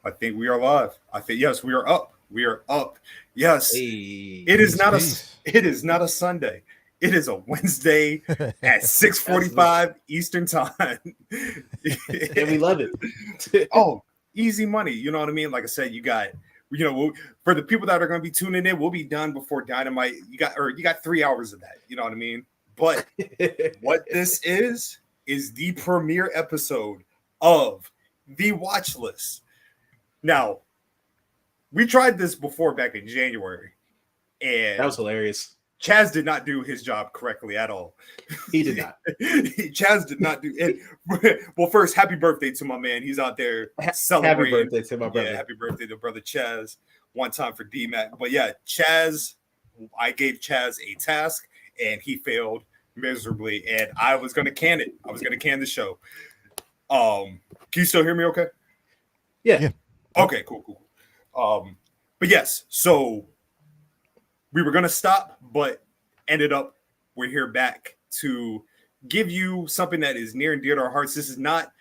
I think we are live. I think yes, we are up. We are up. Yes. Hey, It is Peace, not peace. it is not a Sunday. It is a Wednesday at 6:45 Eastern time. and we love it. Oh, easy money. You know what I mean? Like I said, you got for the people that are going to be tuning in, we'll be done before Dynamite. You got 3 hours of that. You know what I mean? But what this is the premiere episode of the Watch List. Now, we tried this before back in January, and That was hilarious. Chaz did not do his job correctly at all. He did not. Chaz did not do it. Well, first, happy birthday to my man. He's out there celebrating. Happy birthday to my brother. Yeah, happy birthday to brother Chaz. One time for DMac. But yeah, Chaz, I gave Chaz a task, and he failed miserably, and I was going to can it. I was going to can the show. Can you still hear me okay? Yeah. Okay, cool. But yes, so we were gonna stop, but ended up we're here back to give you something that is near and dear to our hearts. This is not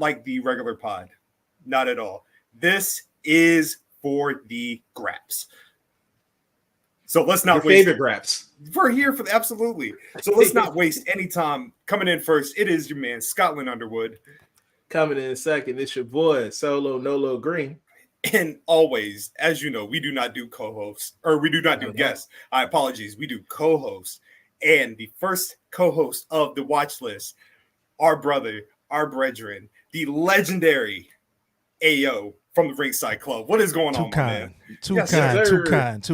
like the regular pod, not at all. This is for the Graps. So let's not waste favorite Graps. We're here for absolutely. So let's not waste any time. Coming in first, it is your man Scotland Underwood. Coming in second, it's your boy Solo Nolo Green. And always, as you know, we do not do co-hosts, or we do not do guests. Apologies. We do co-hosts. And the first co-host of the Watch List, our brother, our brethren, the legendary AO from the Ringside Club. What is going on, my man? Too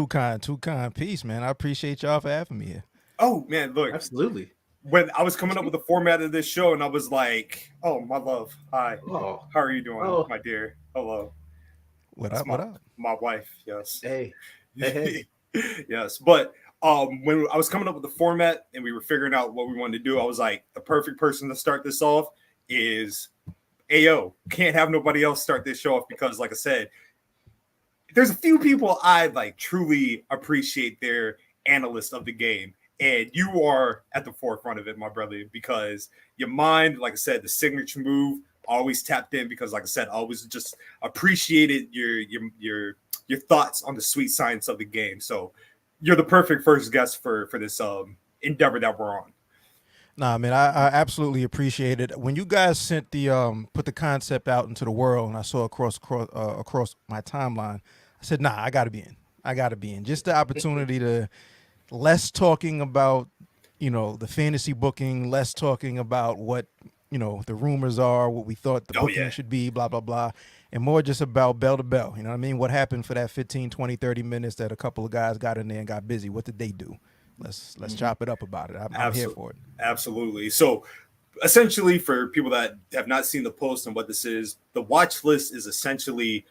kind. Peace, man. I appreciate y'all for having me here. Oh, man, look. Absolutely. When I was coming up with the format of this show, and I was like, oh, my love. Hi. Oh. How are you doing, my dear? Hello. What up? My wife, yes. Hey. Yes. But when I was coming up with the format and we were figuring out what we wanted to do, I was like, the perfect person to start this off is AO. Can't have nobody else start this show off because, like I said, there's a few people I like truly appreciate their analyst of the game. And you are at the forefront of it, my brother, because your mind, like I said, the signature move, always tapped in because, like I said, I always just appreciated your thoughts on the sweet science of the game. So you're the perfect first guest for this endeavor that we're on. Nah, man, I absolutely appreciate it. When you guys sent the put the concept out into the world, and I saw across my timeline, I said, nah, I gotta be in. Just the opportunity to less talking about, the fantasy booking, less talking about what the rumors are, what we thought the booking should be, blah, blah, blah. And more just about bell to bell. You know what I mean? What happened for that 15, 20, 30 minutes that a couple of guys got in there and got busy? What did they do? Let's chop it up about it. I'm here for it. Absolutely. So essentially, for people that have not seen the post and what this is, the watch list is essentially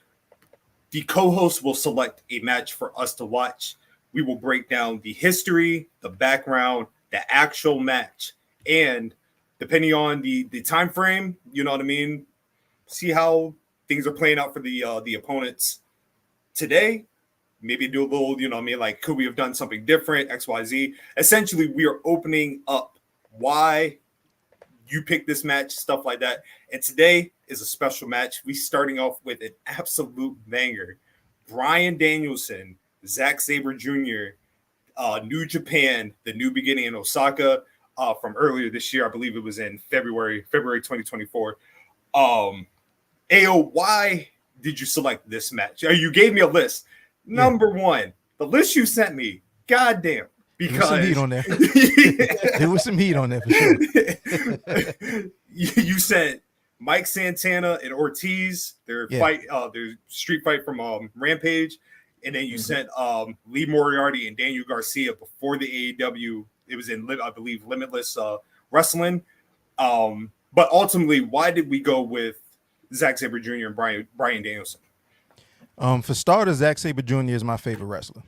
the co-host will select a match for us to watch. We will break down the history, the background, the actual match, and depending on the time frame, you know what I mean, see how things are playing out for the opponents today. Maybe do a little, like, could we have done something different, XYZ. Essentially, we are opening up why you picked this match, stuff like that. And today is a special match. We starting off with an absolute banger. Bryan Danielson, Zack Sabre Jr., New Japan, The New Beginning in Osaka, from earlier this year. I believe it was in February 2024. AO, why did you select this match? You gave me a list. Number one, the list you sent me, goddamn. Because there was some heat on there. There was some heat on there for sure. You sent Mike Santana and Ortiz, their street fight from Rampage. And then you sent Lee Moriarty and Daniel Garcia before the AEW. It was in, I believe, Limitless Wrestling. But ultimately, why did we go with Zack Sabre Jr. and Bryan Danielson? For starters, Zack Sabre Jr. is my favorite wrestler.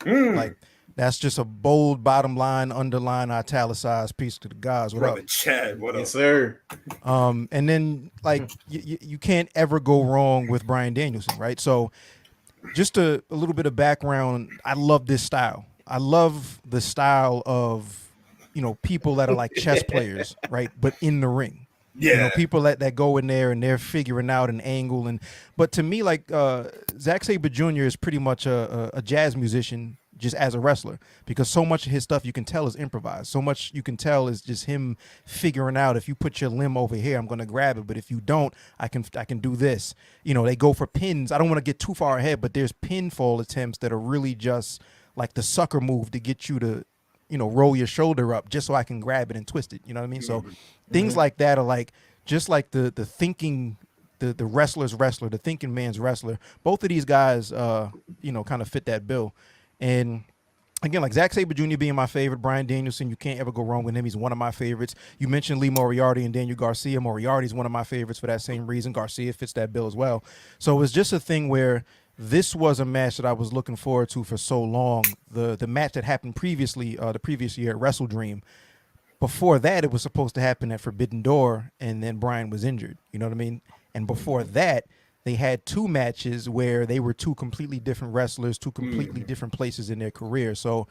Like, that's just a bold bottom line, underline, italicized piece to the guys. What Brother up? Chad, what up? Yes, sir. And then, like, you can't ever go wrong with Bryan Danielson, right? So just a little bit of background. I love this style. I love the style of, people that are like chess players, right? But in the ring. Yeah. You know, people that go in there and they're figuring out an angle. But to me, like Zack Sabre Jr. is pretty much a jazz musician just as a wrestler, because so much of his stuff you can tell is improvised. So much you can tell is just him figuring out, if you put your limb over here, I'm going to grab it. But if you don't, I can do this. You know, they go for pins. I don't want to get too far ahead, but there's pinfall attempts that are really just like the sucker move to get you to, you know, roll your shoulder up just so I can grab it and twist it. You know what I mean? So things like that are like, just like the thinking, the wrestler's wrestler, the thinking man's wrestler. Both of these guys, you know, kind of fit that bill. And again, like Zack Sabre Jr. being my favorite, Bryan Danielson, you can't ever go wrong with him. He's one of my favorites. You mentioned Lee Moriarty and Daniel Garcia. Moriarty's one of my favorites for that same reason. Garcia fits that bill as well. So it was just a thing where this was a match that I was looking forward to for so long. The match that happened previously, the previous year at Wrestle Dream, before that, it was supposed to happen at Forbidden Door, and then Bryan was injured. You know what I mean? And before that, they had two matches where they were two completely different wrestlers, two completely different places in their career. So,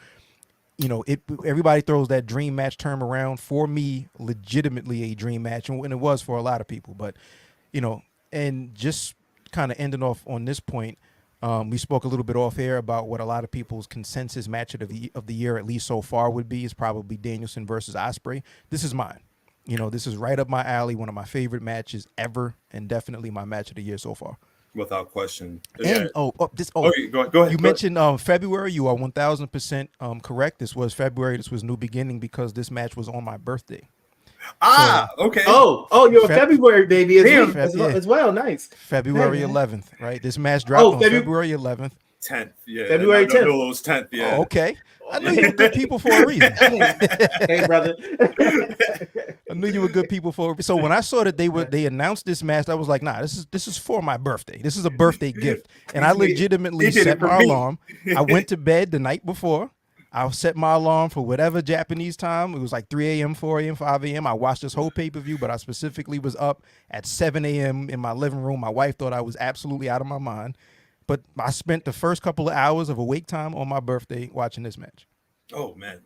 you know, everybody throws that dream match term around. For me, legitimately a dream match, and it was for a lot of people. But, you know, and just kind of ending off on this point, we spoke a little bit off air about what a lot of people's consensus match of the year, at least so far, would be, is probably Danielson versus Ospreay. This is mine. You know, this is right up my alley, one of my favorite matches ever, and definitely my match of the year so far. Without question. And go ahead. You mentioned February. You are 1,000% correct. This was February. This was New Beginning, because this match was on my birthday. Okay. Oh, you're a February baby as well. Nice. February 11th, right? This match dropped on February 11th. 10th, yeah. February 10th. Nolo's 10th, yeah. Oh, okay. I knew you were good people for a reason. Hey, brother. I knew you were good people for a reason. So when I saw that they announced this match, I was like, nah, this is for my birthday. This is a birthday gift. And I legitimately set my alarm. I went to bed the night before. I set my alarm for whatever Japanese time. It was like 3 a.m., 4 a.m., 5 a.m. I watched this whole pay-per-view, but I specifically was up at 7 a.m. in my living room. My wife thought I was absolutely out of my mind. But I spent the first couple of hours of awake time on my birthday watching this match. Oh, man.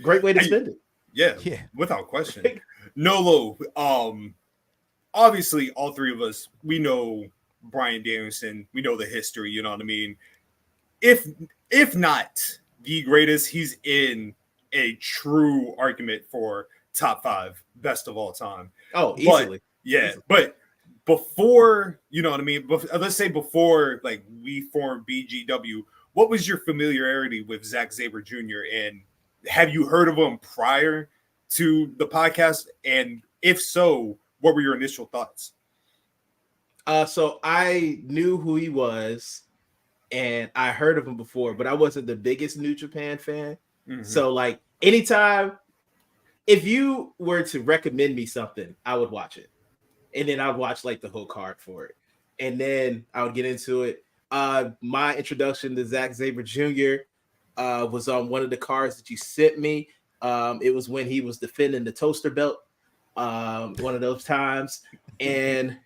Great way to spend it. Yeah, without question. Nolo, obviously, all three of us, we know Bryan Danielson. We know the history, you know what I mean? If not the greatest, he's in a true argument for top 5 best of all time. Oh, easily. But before, you know what I mean? Let's say before, like, we formed BGW, what was your familiarity with Zack Sabre Jr.? And have you heard of him prior to the podcast? And if so, what were your initial thoughts? So I knew who he was, and I heard of him before, but I wasn't the biggest New Japan fan. Mm-hmm. So, like, anytime, if you were to recommend me something, I would watch it. And then I'd watch like the whole card for it. And then I would get into it. My introduction to Zack Sabre Jr. Was on one of the cards that you sent me. It was when he was defending the toaster belt. One of those times. And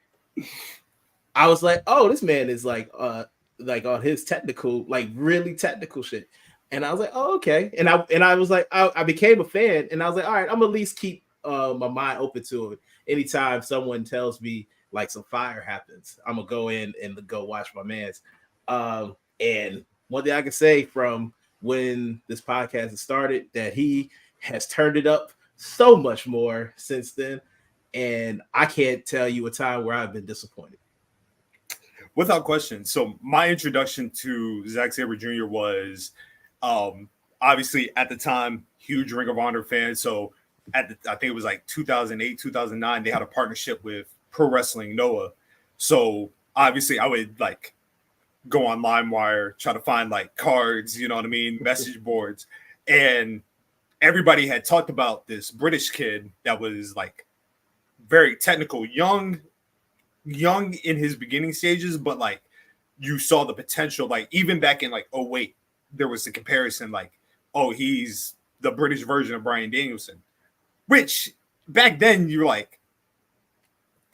I was like, oh, this man is like on his technical, like really technical shit. And I was like, oh, okay. And I was like, I became a fan, and I was like, all right, I'm gonna at least keep my mind open to it. Anytime someone tells me like some fire happens, I'm gonna go in and go watch my man's. And one thing I can say from when this podcast has started, that he has turned it up so much more since then. And I can't tell you a time where I've been disappointed. Without question. So my introduction to Zack Sabre Jr. was obviously at the time, huge Ring of Honor fan. So I think it was like 2008, 2009, they had a partnership with Pro Wrestling Noah. So obviously I would like go on LimeWire, try to find like cards, you know what I mean, message boards. And everybody had talked about this British kid that was like very technical, young in his beginning stages, but like you saw the potential. Like even back in like 2008, there was a comparison like, oh, he's the British version of Bryan Danielson, which back then you're like,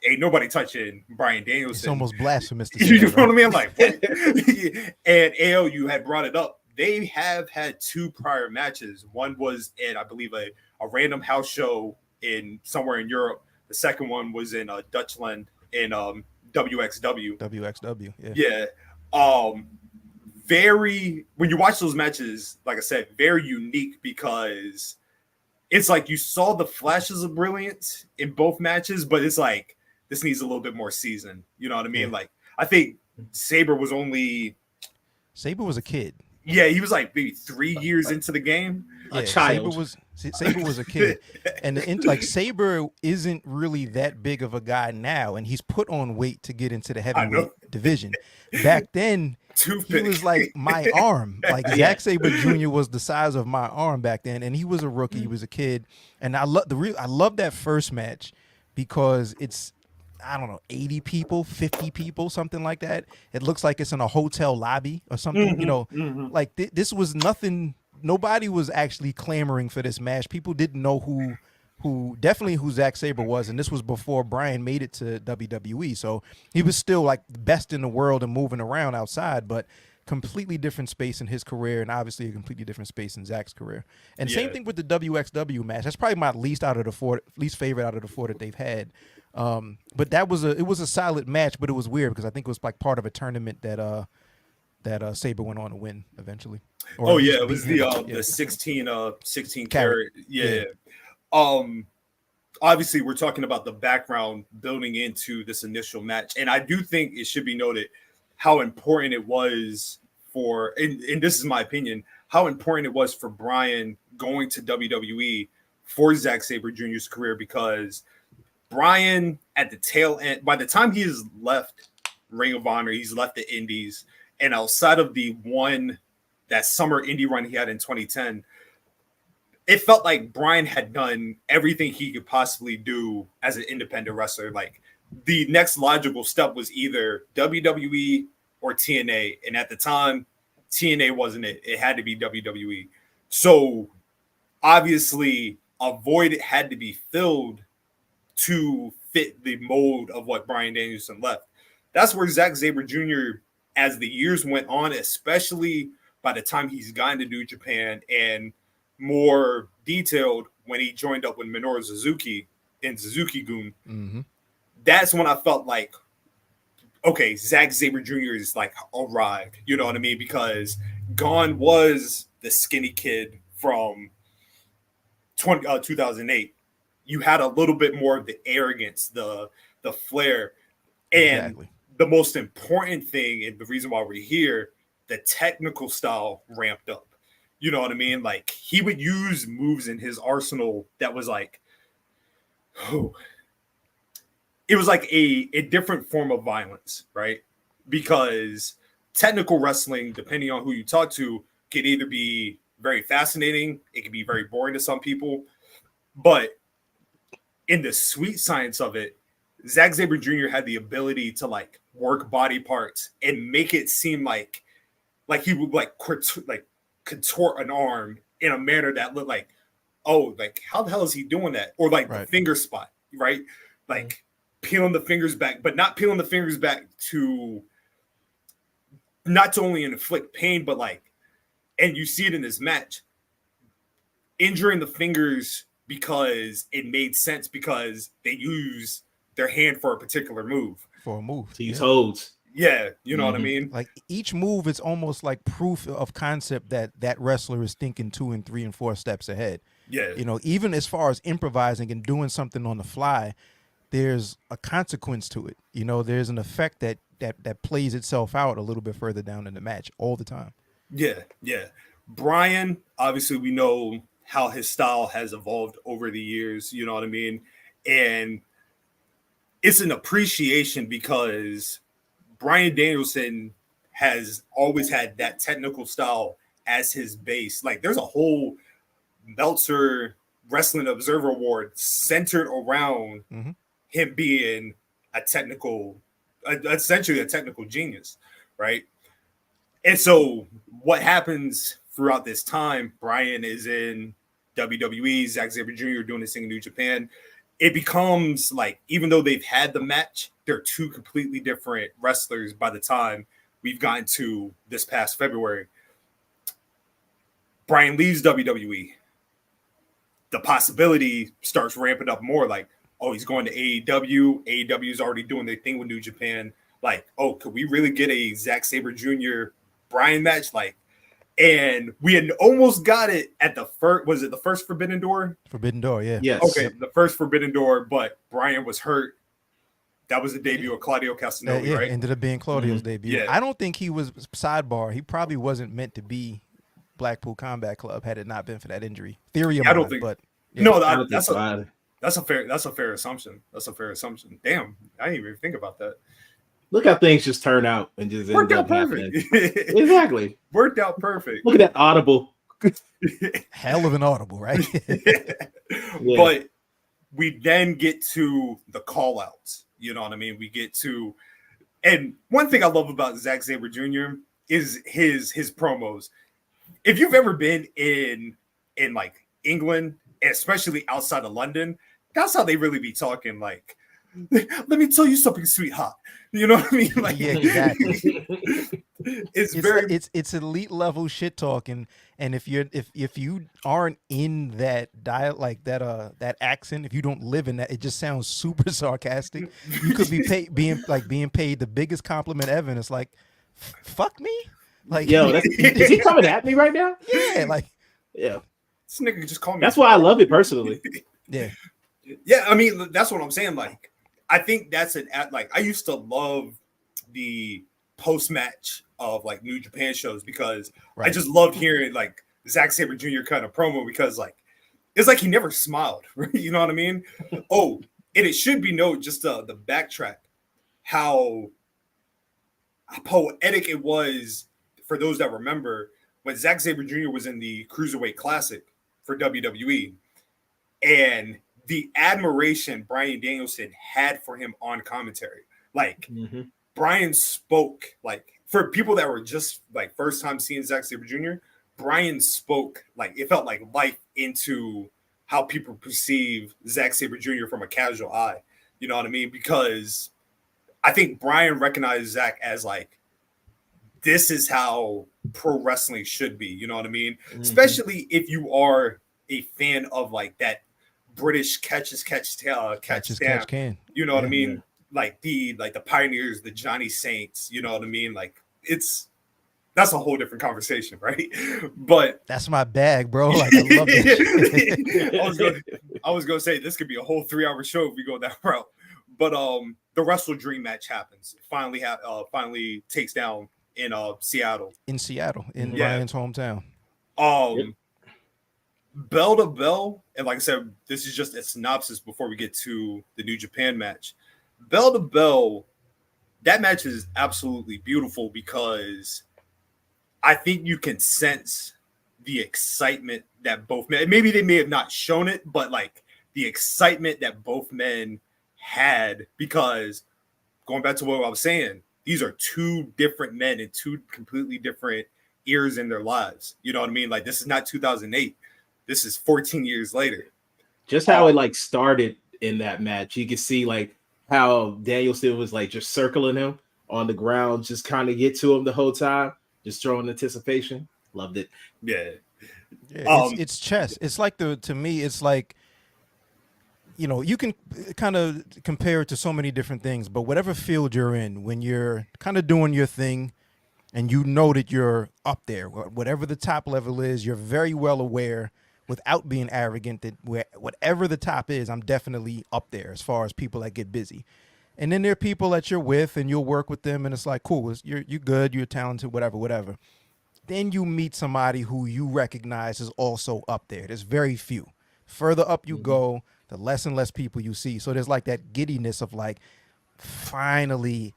ain't nobody touching Bryan Danielson. It's almost blasphemous to say you know that, what I mean? I'm like, what? And AO, you had brought it up. They have had 2 prior matches. One was in, I believe, a random house show in somewhere in Europe. The second one was in Dutchland in WXW. WXW, yeah. Yeah. Um, very, when you watch those matches, like I said, very unique because it's like you saw the flashes of brilliance in both matches, but it's like this needs a little bit more season. You know what I mean? Yeah. Like I think Sabre was a kid. Yeah, he was like maybe 3 years into the game. A child. Sabre was a kid, and like Sabre isn't really that big of a guy now, and he's put on weight to get into the heavyweight division. Back then, he was like my arm. Like Zack Sabre Jr. was the size of my arm back then, and he was a rookie. He was a kid, and I love that first match because it's, I don't know, 80 people, 50 people, something like that. It looks like it's in a hotel lobby or something, like this was nothing. Nobody was actually clamoring for this match. People didn't know who Zack Sabre was. And this was before Bryan made it to WWE. So he was still like the best in the world and moving around outside, but completely different space in his career. And obviously a completely different space in Zack's career. And same thing with the WXW match. That's probably my least favorite out of the four that they've had. But it was a solid match, but it was weird because I think it was like part of a tournament that Sabre went on to win eventually. It was the 16 carat. Yeah. Obviously we're talking about the background building into this initial match, and I do think it should be noted how important it was for, and this is my opinion, how important it was for Bryan going to WWE for Zack Sabre Jr.'s career, because Bryan at the tail end, by the time he has left Ring of Honor, he's left the Indies, and outside of that summer indie run he had in 2010, it felt like Bryan had done everything he could possibly do as an independent wrestler. Like the next logical step was either WWE or TNA, and at the time, TNA wasn't it. It had to be WWE. So obviously, a void had to be filled to fit the mold of what Bryan Danielson left. That's where Zack Sabre Jr., as the years went on, especially by the time he's gotten to New Japan and more detailed when he joined up with Minoru Suzuki in Suzuki-gun, that's when I felt like, okay, Zack Sabre Jr. is like arrived. You know what I mean? Because gone was the skinny kid from 2008. You had a little bit more of the arrogance, the flair, and the most important thing, and the reason why we're here, the technical style ramped up. You know what I mean? Like he would use moves in his arsenal that was like, it was like a different form of violence, right? Because technical wrestling, depending on who you talk to, can either be very fascinating, it can be very boring to some people, but in the sweet science of it, Zack Sabre Jr. had the ability to like work body parts and make it seem like he would like contort an arm in a manner that looked like, oh, like how the hell is he doing that? Or like the finger spot, right? Like peeling the fingers back, but not peeling the fingers back to not to only inflict pain, but like, and you see it in this match, injuring the fingers because it made sense because they use their hand for a particular move. To use holds. Yeah, you know what I mean? Like each move is almost like proof of concept that wrestler is thinking 2 and 3 and 4 steps ahead. Yeah. You know, even as far as improvising and doing something on the fly, there's a consequence to it. You know, there's an effect that plays itself out a little bit further down in the match all the time. Yeah. Bryan, obviously we know how his style has evolved over the years, you know what I mean? And it's an appreciation because Bryan Danielson has always had that technical style as his base. Like there's a whole Meltzer Wrestling Observer Award centered around him being essentially a technical genius, right? And so what happens throughout this time, Bryan is in WWE, Zack Sabre Jr. doing this thing in New Japan. It becomes like, even though they've had the match, they're two completely different wrestlers by the time we've gotten to this past February. Bryan leaves WWE. The possibility starts ramping up more. Like, oh, he's going to AEW. AEW is already doing their thing with New Japan. Like, oh, could we really get a Zack Sabre Jr. Bryan match? Like, and we had almost got it at the first. Was it the first Forbidden Door? Forbidden Door, yeah. Yes. Okay, the first Forbidden Door, but Bryan was hurt. That was the debut of Claudio Castagnoli, right? Ended up being Claudio's debut. Yeah. I don't think he was sidebar. He probably wasn't meant to be Blackpool Combat Club had it not been for that injury. Theory of I don't mine, think. but No, I don't think that's so a either. that's a fair assumption. That's a fair assumption. Damn, I didn't even think about that. Look how things just turn out and just Worked end out up happening. perfect. Exactly. Worked out perfect. Look at that audible. hell of an audible, right? Yeah. But we then get to the call outs. You know what I mean? We get to, and one thing I love about Zack Sabre Jr. is his promos. If you've ever been in like England, especially outside of London, that's how they really be talking. Like, let me tell you something, sweetheart. You know what I mean? Like, Yeah, exactly. it's elite level shit talking, and if you aren't in that that accent, if you don't live in that, it just sounds super sarcastic. You could be being paid the biggest compliment ever, and it's like, fuck me, like, Yo, is he coming at me right now? yeah, like, Yeah. this nigga just called me. That's why I love it personally. yeah, Yeah, I mean, that's what I'm saying. Like, I think that's like I used to love the post match of like New Japan shows because I just loved hearing like Zack Sabre Jr. kind of promo because like it's like he never smiled. Right? You know what I mean? Oh, and it should be noted just the backtrack how poetic it was for those that remember when Zack Sabre Jr. was in the Cruiserweight Classic for WWE and the admiration Bryan Danielson had for him on commentary. Like, Bryan spoke, like, for people that were just, like, first time seeing Zack Sabre Jr., Bryan spoke, like, it felt like life into how people perceive Zack Sabre Jr. from a casual eye. You know what I mean? Because I think Bryan recognized Zack as, like, this is how pro wrestling should be. You know what I mean? Especially if you are a fan of, like, that British catch can. You know what I mean? Like the pioneers, the Johnny Saints, you know what I mean? Like that's a whole different conversation, right? But that's my bag, bro. Like, I love it. I was gonna say this could be a whole 3-hour show if we go that route. But the Wrestle Dream match happens. Finally takes down in Seattle. In Ryan's hometown. Bell to bell, and like I said, this is just a synopsis before we get to the New Japan match. Bell to bell, that match is absolutely beautiful because I think you can sense the excitement that both men, maybe they may have not shown it, but like the excitement that both men had, because going back to what I was saying, these are two different men in two completely different eras in their lives. You know what I mean? Like, this is not 2008. This is 14 years later. Just how it like started in that match. You can see like how Danielson was like just circling him on the ground, just kind of get to him the whole time, just throwing anticipation. Loved it. Yeah. It's chess. It's like to me, it's like, you know, you can kind of compare it to so many different things, but whatever field you're in, when you're kind of doing your thing and you know that you're up there, whatever the top level is, you're very well aware without being arrogant that whatever the top is, I'm definitely up there as far as people that get busy. And then there are people that you're with and you'll work with them and it's like, cool, you're good, you're talented, whatever. Then you meet somebody who you recognize is also up there. There's very few. Further up you go, the less and less people you see. So there's like that giddiness of like, finally,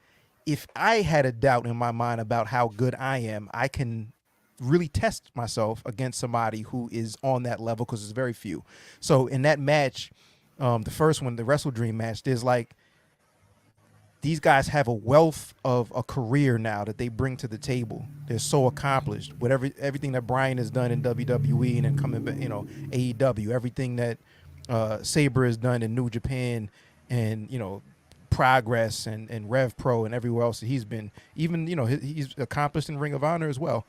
if I had a doubt in my mind about how good I am, I can really test myself against somebody who is on that level, because there's very few. So in that match, the first one, the Wrestle Dream match, there's like, these guys have a wealth of a career now that they bring to the table. They're so accomplished. Everything that Bryan has done in WWE and then coming back, you know, AEW, everything that Sabre has done in New Japan and, you know, Progress and Rev Pro and everywhere else that he's been, even, you know, he's accomplished in Ring of Honor as well.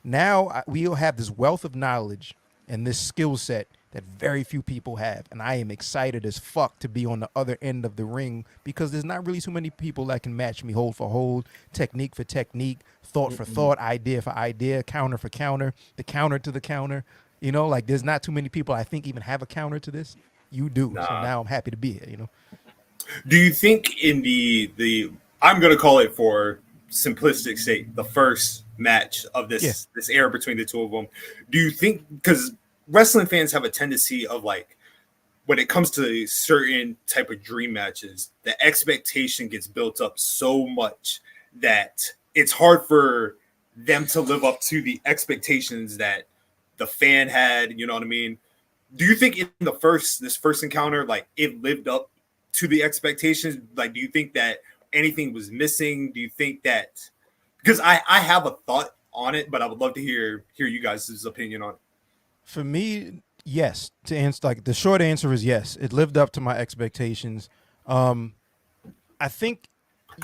Now we'll have this wealth of knowledge and this skill set that very few people have. And I am excited as fuck to be on the other end of the ring because there's not really too many people that can match me hold for hold, technique for technique, thought for thought, idea for idea, counter for counter, the counter to the counter. You know, like there's not too many people I think even have a counter to this. You do. So now I'm happy to be here, you know. Do you think in the I'm gonna call it for simplistic sake, the first match of this era between the two of them, do you think, because wrestling fans have a tendency of like when it comes to certain type of dream matches, the expectation gets built up so much that it's hard for them to live up to the expectations that the fan had, you know what I mean? Do you think in this first encounter, like it lived up to the expectations? Like, do you think that anything was missing? Do you think that, because I have a thought on it, but I would love to hear you guys' opinion on it. For me, yes. To answer, like the short answer is yes. It lived up to my expectations. I think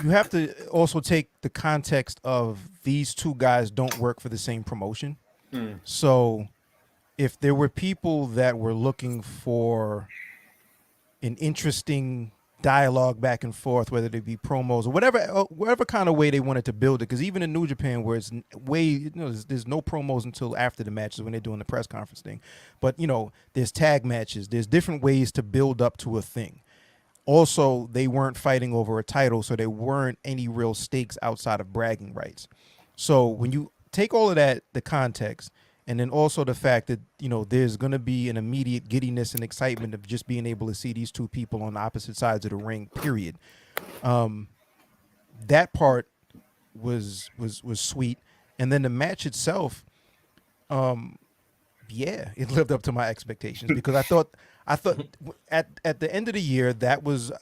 you have to also take the context of these two guys don't work for the same promotion. So if there were people that were looking for an interesting dialogue back and forth, whether they be promos or whatever kind of way they wanted to build it, because even in New Japan, where it's there's no promos until after the matches when they're doing the press conference thing, but there's tag matches, there's different ways to build up to a thing. Also, they weren't fighting over a title, so there weren't any real stakes outside of bragging rights. So when you take all of that, the context, and then also the fact that, there's going to be an immediate giddiness and excitement of just being able to see these two people on opposite sides of the ring, period. That part was sweet. And then the match itself, it lived up to my expectations because I thought at the end of the year, that was,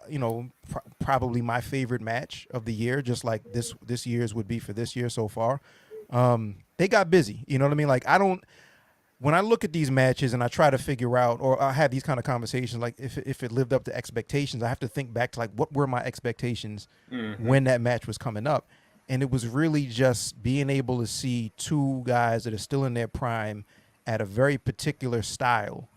probably my favorite match of the year, just like this year's would be for this year so far. They got busy. You know what I mean? Like, when I look at these matches and I try to figure out, or I have these kind of conversations, like if it lived up to expectations, I have to think back to like, what were my expectations when that match was coming up? And it was really just being able to see two guys that are still in their prime at a very particular style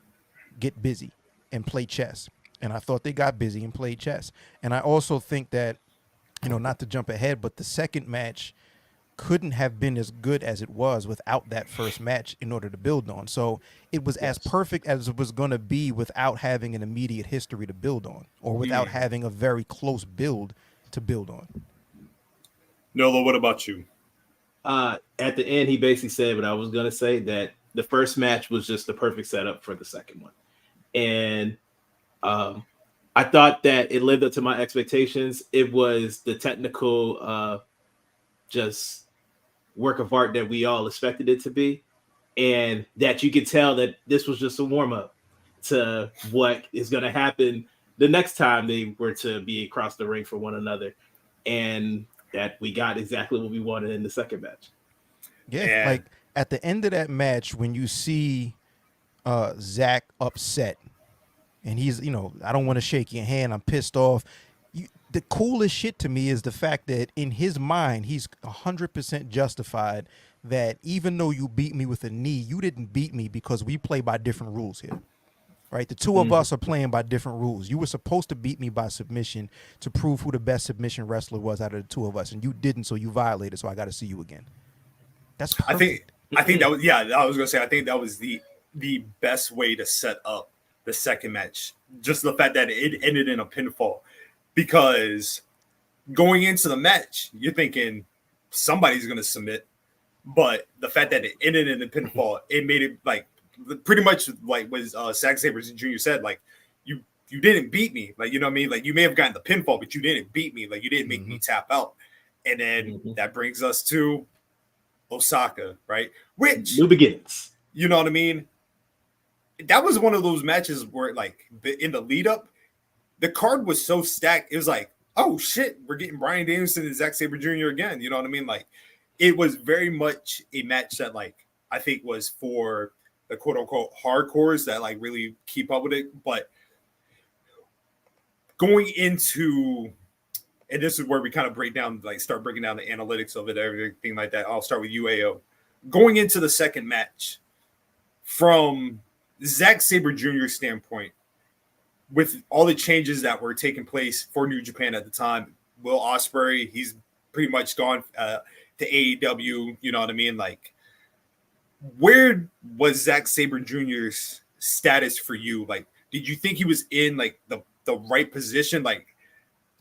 get busy and play chess. And I thought they got busy and played chess. And I also think that, not to jump ahead, but the second match couldn't have been as good as it was without that first match in order to build on. So it was as perfect as it was going to be without having an immediate history to build on, or without having a very close build to build on. Nolo, what about you? At the end, he basically said what I was going to say, that the first match was just the perfect setup for the second one. And I thought that it lived up to my expectations. It was the technical just work of art that we all expected it to be, and that you could tell that this was just a warm-up to what is going to happen the next time they were to be across the ring for one another, and that we got exactly what we wanted in the second match. Yeah, like at the end of that match, when you see Zack upset and he's, I don't want to shake your hand, I'm pissed off. The coolest shit to me is the fact that in his mind, he's 100% justified that even though you beat me with a knee, you didn't beat me because we play by different rules here, right? The two of us are playing by different rules. You were supposed to beat me by submission to prove who the best submission wrestler was out of the two of us, and you didn't, so you violated, so I got to see you again. That's perfect. I think that was, I was going to say, I think that was the best way to set up the second match. Just the fact that it ended in a pinfall. Because going into the match, you're thinking somebody's going to submit, but the fact that it ended in a pinfall, it made it like pretty much like what Zack Sabre Jr. said, like you didn't beat me, like, you know what I mean? Like, you may have gotten the pinfall, but you didn't beat me, like you didn't make me tap out. And then that brings us to Osaka, right? Which New Beginnings. You know what I mean? That was one of those matches where, like, in the lead up, the card was so stacked. It was like, oh shit, we're getting Bryan Danielson and Zack Sabre Jr. again. You know what I mean? Like, it was very much a match that, like, I think was for the quote unquote hardcores that like really keep up with it. But going into, and this is where we kind of start breaking down the analytics of it, everything like that. I'll start with UAO. Going into the second match, from Zack Sabre Jr. standpoint, with all the changes that were taking place for New Japan at the time, Will Ospreay, he's pretty much gone to AEW. You know what I mean? Like, where was Zack Sabre Jr.'s status for you? Like, did you think he was in like the right position? Like,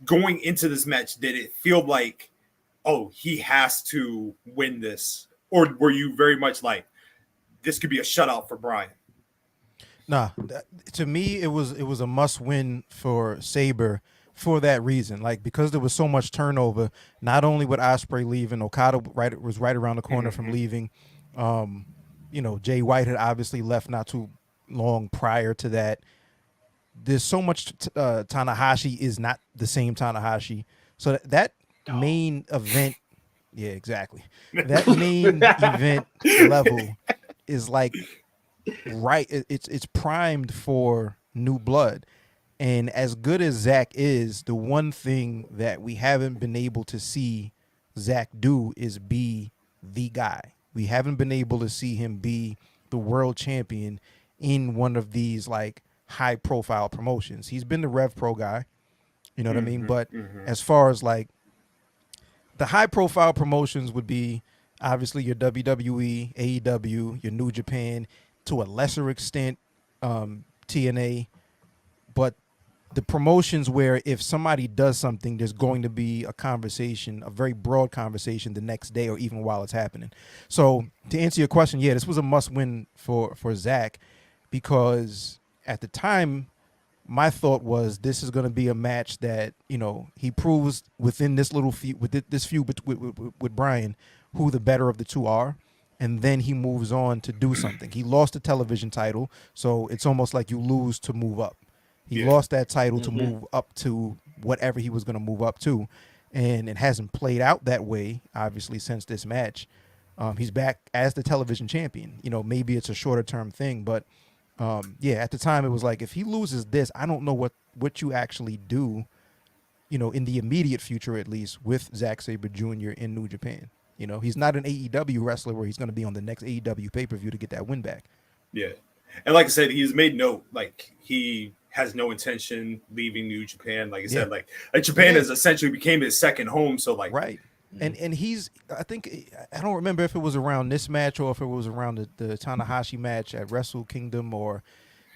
going into this match, did it feel like, oh, he has to win this? Or were you very much like, this could be a shutout for Bryan? Nah, to me, it was a must win for Sabre for that reason. Like, because there was so much turnover, not only with Ospreay leaving, Okada was right around the corner from leaving. Jay White had obviously left not too long prior to that. There's so much Tanahashi is not the same Tanahashi. So that main event, yeah, exactly. That main event level is like right. It's primed for new blood. And as good as Zack is, the one thing that we haven't been able to see Zack do is be the guy. We haven't been able to see him be the world champion in one of these like high profile promotions. He's been the Rev Pro guy, you know what I mean? But as far as like the high profile promotions would be obviously your WWE, AEW, your New Japan, to a lesser extent, TNA, but the promotions where if somebody does something, there's going to be a conversation, a very broad conversation the next day or even while it's happening. So to answer your question, yeah, this was a must win for Zack, because at the time, my thought was this is going to be a match that, he proves within this little feud, with this feud with Bryan, who the better of the two are. And then he moves on to do something. He lost the television title, so it's almost like you lose to move up. He lost that title to move up to whatever he was going to move up to. And it hasn't played out that way, obviously, since this match. He's back as the television champion. Maybe it's a shorter term thing, but at the time it was like, if he loses this, I don't know what you actually do, in the immediate future, at least, with Zack Sabre Jr. in New Japan. He's not an AEW wrestler where he's going to be on the next AEW pay-per-view to get that win back. Yeah. And like I said, he's made note, like, he has no intention leaving New Japan. Like I said, like Japan has essentially became his second home. So like, right. And he's, I think, I don't remember if it was around this match or if it was around the Tanahashi match at Wrestle Kingdom,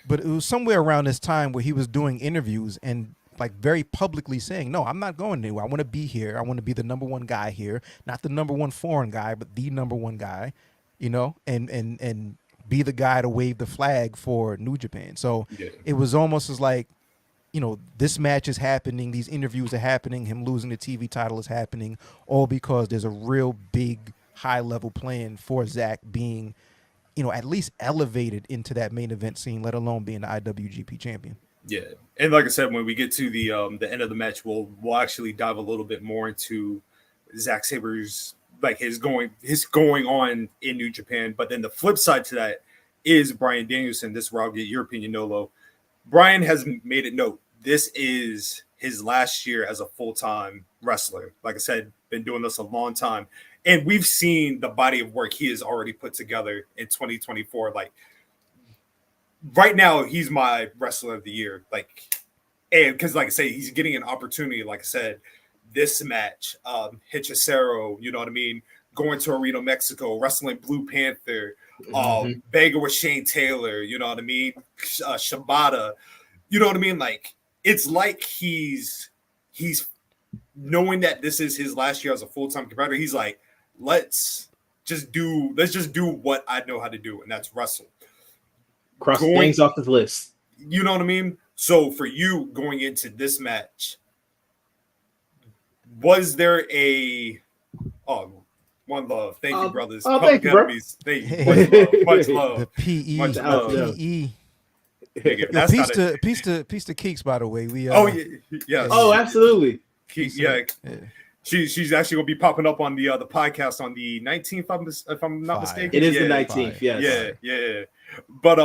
but it was somewhere around this time where he was doing interviews and like very publicly saying, no, I'm not going anywhere. I want to be here. I want to be the number one guy here, not the number one foreign guy, but the number one guy, and be the guy to wave the flag for New Japan. So it was almost as like, this match is happening, these interviews are happening, him losing the TV title is happening, all because there's a real big high-level plan for Zack being, at least elevated into that main event scene, let alone being the IWGP champion. Yeah. And like I said, when we get to the end of the match, we'll actually dive a little bit more into Zack Sabre's, like, his going on in New Japan. But then the flip side to that is Bryan Danielson. This is where I'll get your opinion, Nolo. Bryan has made it note, this is his last year as a full-time wrestler. Like I said, been doing this a long time. And we've seen the body of work he has already put together in 2024. Like, right now, he's my wrestler of the year. Like, and because, like I say, he's getting an opportunity, like I said, this match, Hechicero, you know what I mean? Going to Reno, Mexico, wrestling Blue Panther, Vega with Shane Taylor, you know what I mean? Shibata, you know what I mean? Like, it's like he's knowing that this is his last year as a full-time competitor. He's like, let's just do what I know how to do, and that's wrestle. Cross things off the list. You know what I mean? So for you going into this match, was there a one love? Thank you, brothers. Thank you, bro. Thank you. Much love. The PE. Much love. PE. That's peace to Keeks, by the way. We yes. Oh, absolutely. She's actually gonna be popping up on the podcast on the 19th, if I'm not mistaken. It is the 19th. Yes. Yeah. But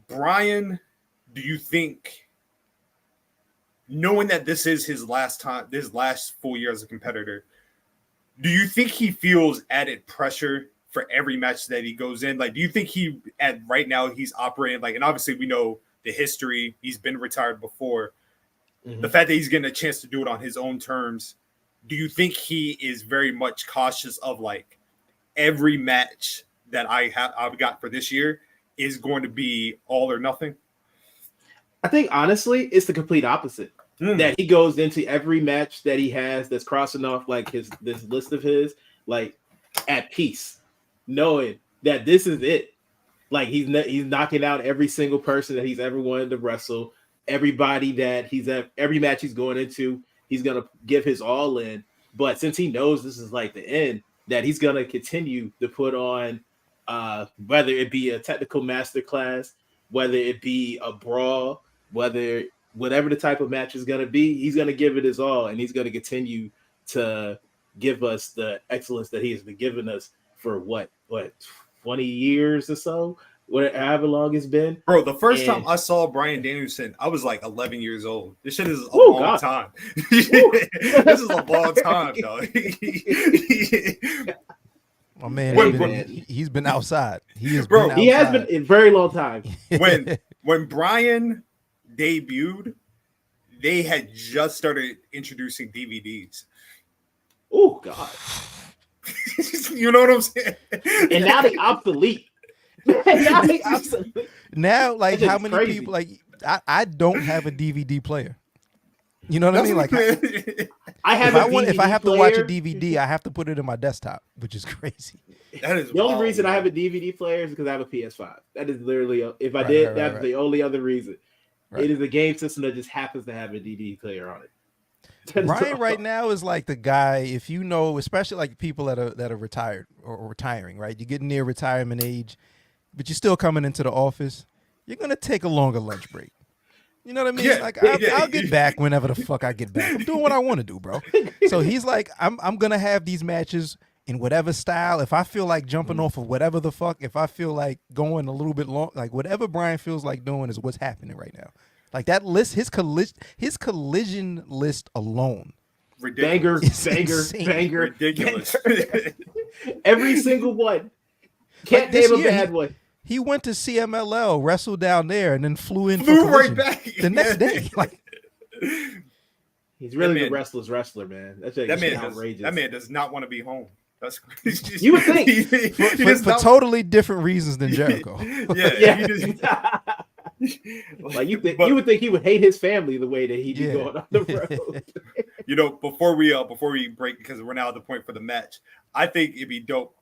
Bryan, do you think, knowing that this is his last full year as a competitor, do you think he feels added pressure for every match that he goes in? Like, do you think right now he's operating like, and obviously we know the history, he's been retired before. The fact that he's getting a chance to do it on his own terms, do you think he is very much cautious of like every match that I've got for this year is going to be all or nothing? I think honestly, it's the complete opposite. That he goes into every match that he has that's crossing off like this list of his, like at peace, knowing that this is it. Like he's knocking out every single person that he's ever wanted to wrestle. Everybody that every match he's going into, he's gonna give his all in. But since he knows this is like the end, that he's gonna continue to put on, whether it be a technical masterclass, whether it be a brawl, whatever the type of match is gonna be, he's gonna give it his all, and he's gonna continue to give us the excellence that he has been giving us for what 20 years or so. However long it's been. Bro, the first time I saw Bryan Danielson, I was like 11 years old. This shit is a long time. This is a long time, dog. My man, he's been outside. He has been outside. He has been a very long time. When Bryan debuted, they had just started introducing DVDs. Oh, God. You know what I'm saying? And now they obsolete. Now, like, how many people, like, I don't have a DVD player. You know what I mean? Like, I have if I have to watch a DVD, I have to put it in my desktop, which is crazy. That is the only reason I have a DVD player is because I have a PS5. That is literally, that's the only other reason. Right. It is a game system that just happens to have a DVD player on it. Bryan right now is like the guy, if you know, especially like people that are retired or retiring, right? You're getting near retirement age, but you're still coming into the office. You're gonna take a longer lunch break. You know what I mean? Yeah, like I'll get back whenever the fuck I get back. I'm doing what I want to do, bro. So he's like, I'm gonna have these matches in whatever style. If I feel like jumping off of whatever the fuck, if I feel like going a little bit long, like whatever Bryan feels like doing is what's happening right now. Like that list, his collision list alone. Ridiculous. Banger. Ridiculous. Every single one. Can't name a bad one. He went to CMLL, wrestled down there, and then flew right back the next day. Like, he's really the wrestler's wrestler, man. That's outrageous. That man does not want to be home. That's crazy. You would think for totally different reasons than Jericho. Yeah. Like you would think he would hate his family the way that he be going on the road. You know, before we break, because we're now at the point for the match, I think it'd be dope.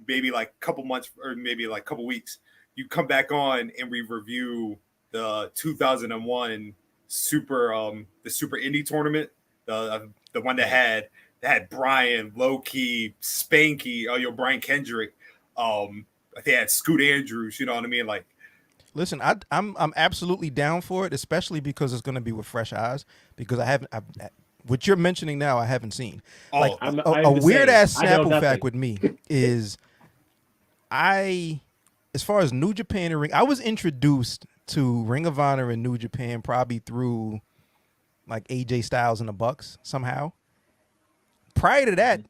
Maybe like a couple months or maybe like a couple weeks, you come back on and we review the 2001 the super indie tournament, the one that had Bryan, Low-Key, Spanky, Brian Kendrick, they had Scoot Andrews. You know what I mean? Like, listen, I'm absolutely down for it, especially because it's going to be with fresh eyes. Because what you're mentioning now, I haven't seen. Like a weird ass Snapple fact with me is, as far as New Japan and I was introduced to Ring of Honor and New Japan probably through like AJ Styles and the Bucks somehow. Prior to that,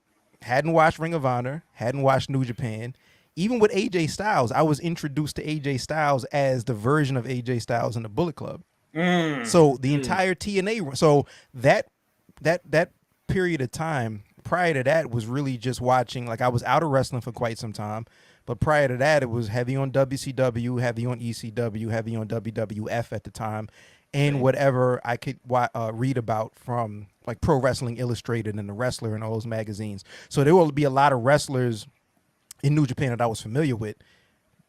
hadn't watched Ring of Honor, hadn't watched New Japan. Even with AJ Styles, I was introduced to AJ Styles as the version of AJ Styles in the Bullet Club. So the entire TNA, so that period of time prior to that was really just watching. Like, I was out of wrestling for quite some time, but prior to that, it was heavy on WCW, heavy on ECW, heavy on WWF at the time, and whatever I could read about from like Pro Wrestling Illustrated and The Wrestler and all those magazines. So there will be a lot of wrestlers in New Japan that I was familiar with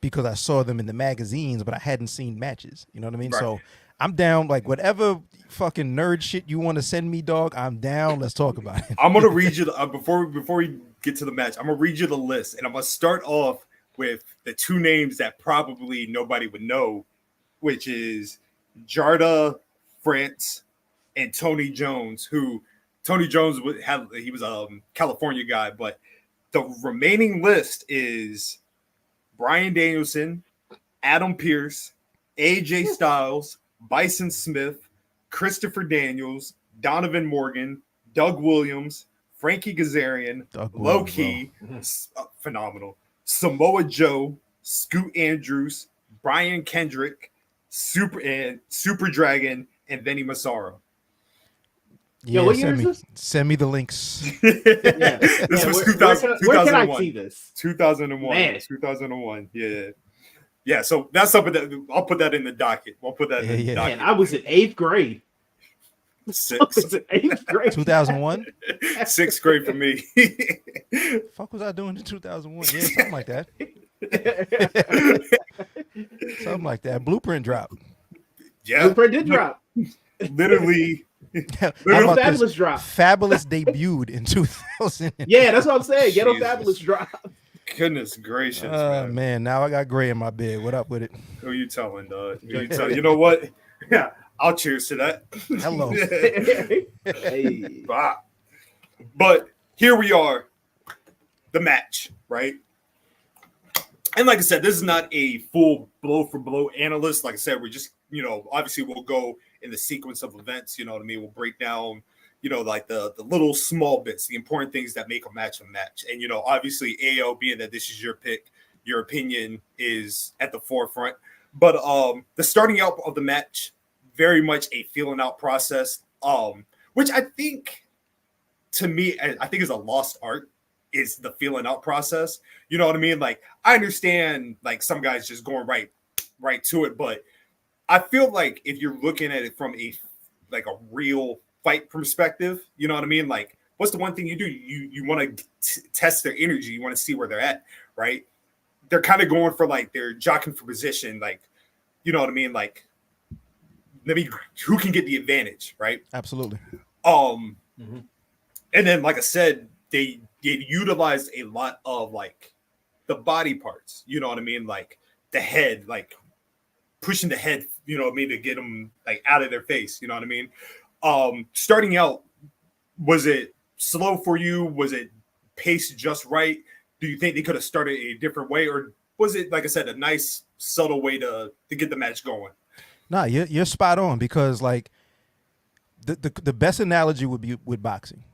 because I saw them in the magazines, but I hadn't seen matches. You know what I mean? Right. So I'm down. Like, whatever fucking nerd shit you want to send me, dog, I'm down. Let's talk about it. I'm gonna read you before we get to the match. I'm gonna read you the list, and I'm gonna start off with the two names that probably nobody would know, which is Jarda France and Tony Jones. Who Tony Jones he was a California guy, but the remaining list is Bryan Danielson, Adam Pearce, AJ Styles, Bison Smith, Christopher Daniels, Donovan Morgan, Doug Williams, Frankie Kazarian, Low-Key, phenomenal, Samoa Joe, Scoot Andrews, Brian Kendrick, Super Dragon, and Vinny Massaro. Yeah, what year is this? Send me the links. This was 2000, where can I see this? 2001. Man. 2001. Yeah. So that's something that I'll put that in the docket. I'll put that in the docket. Man, I was in 8th grade. 6th. I was in 8th grade. 2001. 6th grade for me. Fuck was I doing in 2001? Yeah, something like that. Something like that. Blueprint drop. Yeah. Blueprint did drop. Literally. Ghetto Fabulous drop. Fabulous debuted in 2000. Yeah, that's what I'm saying. Ghetto Fabulous drop. Goodness gracious, man. Now I got gray in my bed. What up with it? Who you telling, dog? You know what? Yeah, I'll cheers to that. Hello. Hey. But here we are, the match, right? And like I said, this is not a full blow for blow analyst. Like I said, we're just, obviously we'll go in the sequence of events, you know what I mean? We'll break down, like the little small bits, the important things that make a match. And, obviously AO, being that this is your pick, your opinion is at the forefront. But the starting out of the match, very much a feeling out process, which I think, to me, I think is a lost art, is the feeling out process. You know what I mean? Like, I understand, like, some guys just going right to it, but I feel like if you're looking at it from a real fight perspective, you know what I mean? Like, what's the one thing you do? You want to test their energy. You want to see where they're at, right? They're kind of going for, like, they're jockeying for position, like, you know what I mean? Like, who can get the advantage, right? Absolutely. And then, like I said, they utilized a lot of, like, the body parts, you know what I mean? Like the head, like pushing the head, you know what I mean, to get them like out of their face, you know what I mean? Starting out, was it slow for you? Was it paced just right? Do you think they could have started a different way, or was it, like I said, a nice subtle way to get the match going? Nah, you're spot on, because like the best analogy would be with boxing.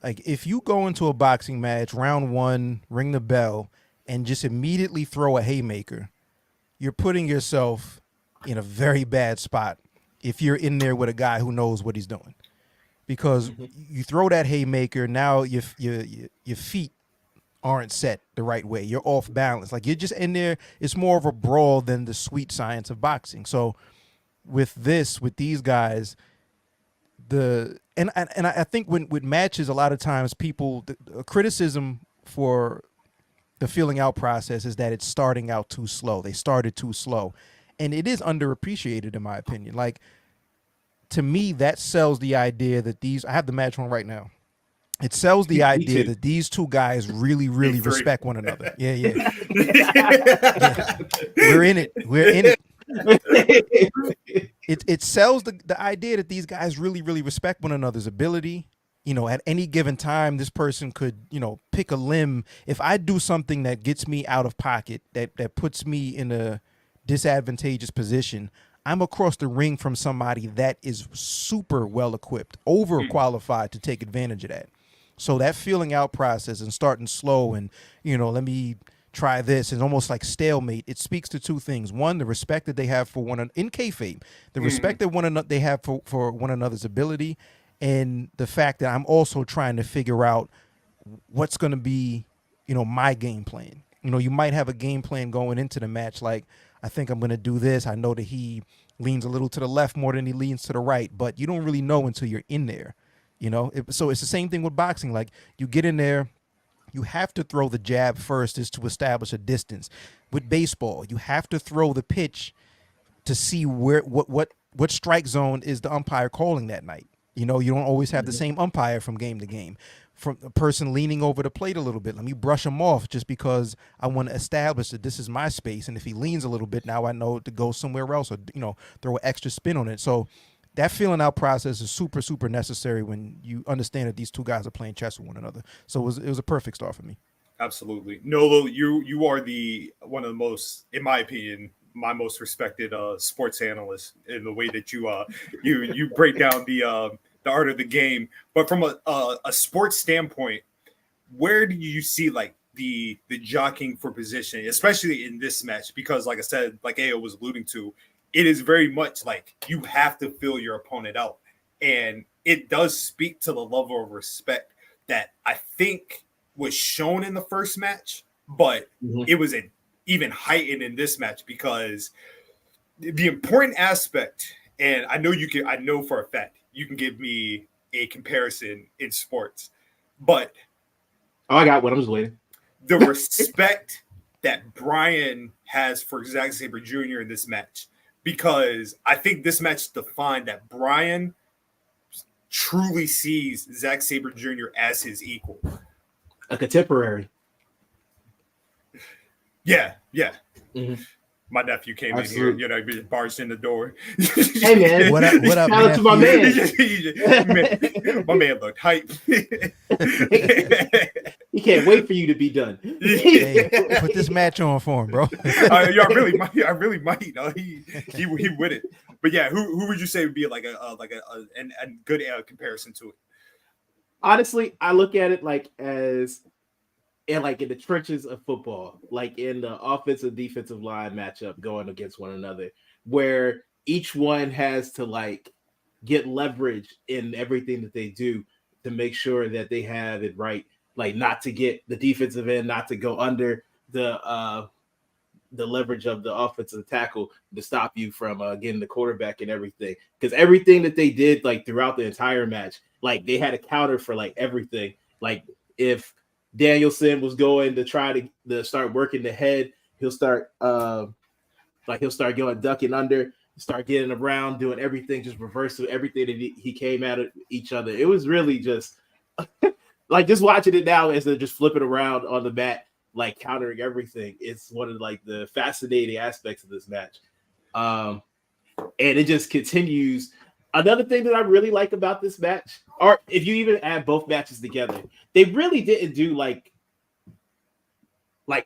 Like, if you go into a boxing match, round one, ring the bell, and just immediately throw a haymaker, you're putting yourself in a very bad spot if you're in there with a guy who knows what he's doing. Because you throw that haymaker, now your feet aren't set the right way. You're off balance. Like, you're just in there. It's more of a brawl than the sweet science of boxing. So with these guys, and I think with matches, a lot of times people, the criticism for the feeling out process is that it's starting out too slow. They started too slow, and it is underappreciated in my opinion. Like, to me, that sells the idea that I have the match on right now. It sells the idea that these two guys really, really respect one another. Yeah. We're in it. It sells the idea that these guys really, really respect one another's ability. At any given time, this person could, pick a limb. If I do something that gets me out of pocket, that puts me in a disadvantageous position, I'm across the ring from somebody that is super well equipped, overqualified to take advantage of that. So that feeling out process and starting slow and, let me try this, is almost like stalemate. It speaks to two things. One, the respect that they have for one another in kayfabe, the respect that they have for one another's ability, and the fact that I'm also trying to figure out what's going to be, my game plan. You might have a game plan going into the match, like, I think I'm going to do this. I know that he leans a little to the left more than he leans to the right, but you don't really know until you're in there, So it's the same thing with boxing. Like, you get in there, you have to throw the jab first, is to establish a distance. With baseball, you have to throw the pitch to see what strike zone is the umpire calling that night. You don't always have the same umpire from game to game. From a person leaning over the plate a little bit, let me brush him off just because I want to establish that this is my space. And if he leans a little bit, now I know to go somewhere else, or throw an extra spin on it. So that feeling out process is super, super necessary when you understand that these two guys are playing chess with one another. So it was a perfect start for me. Absolutely. Nolo, you are one of the most, in my opinion, my most respected sports analyst in the way that you break down the art of the game. But from a sports standpoint, where do you see like the jockeying for position, especially in this match, because like I said, like Ayo was alluding to, it is very much like you have to feel your opponent out. And it does speak to the level of respect that I think was shown in the first match, but it was even heightened in this match, because the important aspect, and I know for a fact you can give me a comparison in sports, but I got one. I'm just waiting. The respect that Bryan has for Zack Sabre Jr. in this match, because I think this match defined that Bryan truly sees Zack Sabre Jr. as his equal. A contemporary. Yeah. Mm-hmm. My nephew came in here, he barged in the door. Hey, man. What up, Shout out to my man. My man looked hype. He can't wait for you to be done. Hey, put this match on for him, bro. I really might. He with it. But yeah, who would you say would be like a good comparison to it? Honestly, I look at it like as in the trenches of football, like in the offensive defensive line matchup going against one another, where each one has to get leverage in everything that they do to make sure that they have it right, like not to get the defensive end, not to go under the leverage of the offensive tackle to stop you from getting the quarterback and everything. Because everything that they did throughout the entire match, they had a counter for everything. Like if Danielson was going to try to start working the head, he'll start going ducking under, start getting around, doing everything, just reverse of everything that he came at each other. It was really just just watching it now as they're just flipping around on the mat, countering everything. It's one of the fascinating aspects of this match. And it just continues. Another thing that I really like about this match, or if you even add both matches together, they really didn't do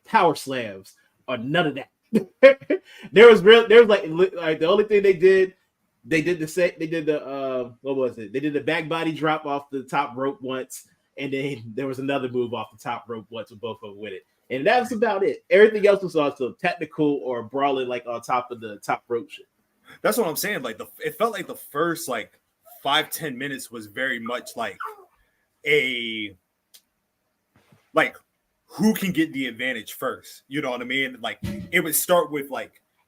power slams or none of that. there was the only thing they did the what was it? They did the back body drop off the top rope once, and then there was another move off the top rope once with both of them with it. And that was about it. Everything else was also technical or brawling on top of the top rope shit. That's what I'm saying. It felt like the first 5-10 minutes was very much who can get the advantage first. You know what I mean? It would start with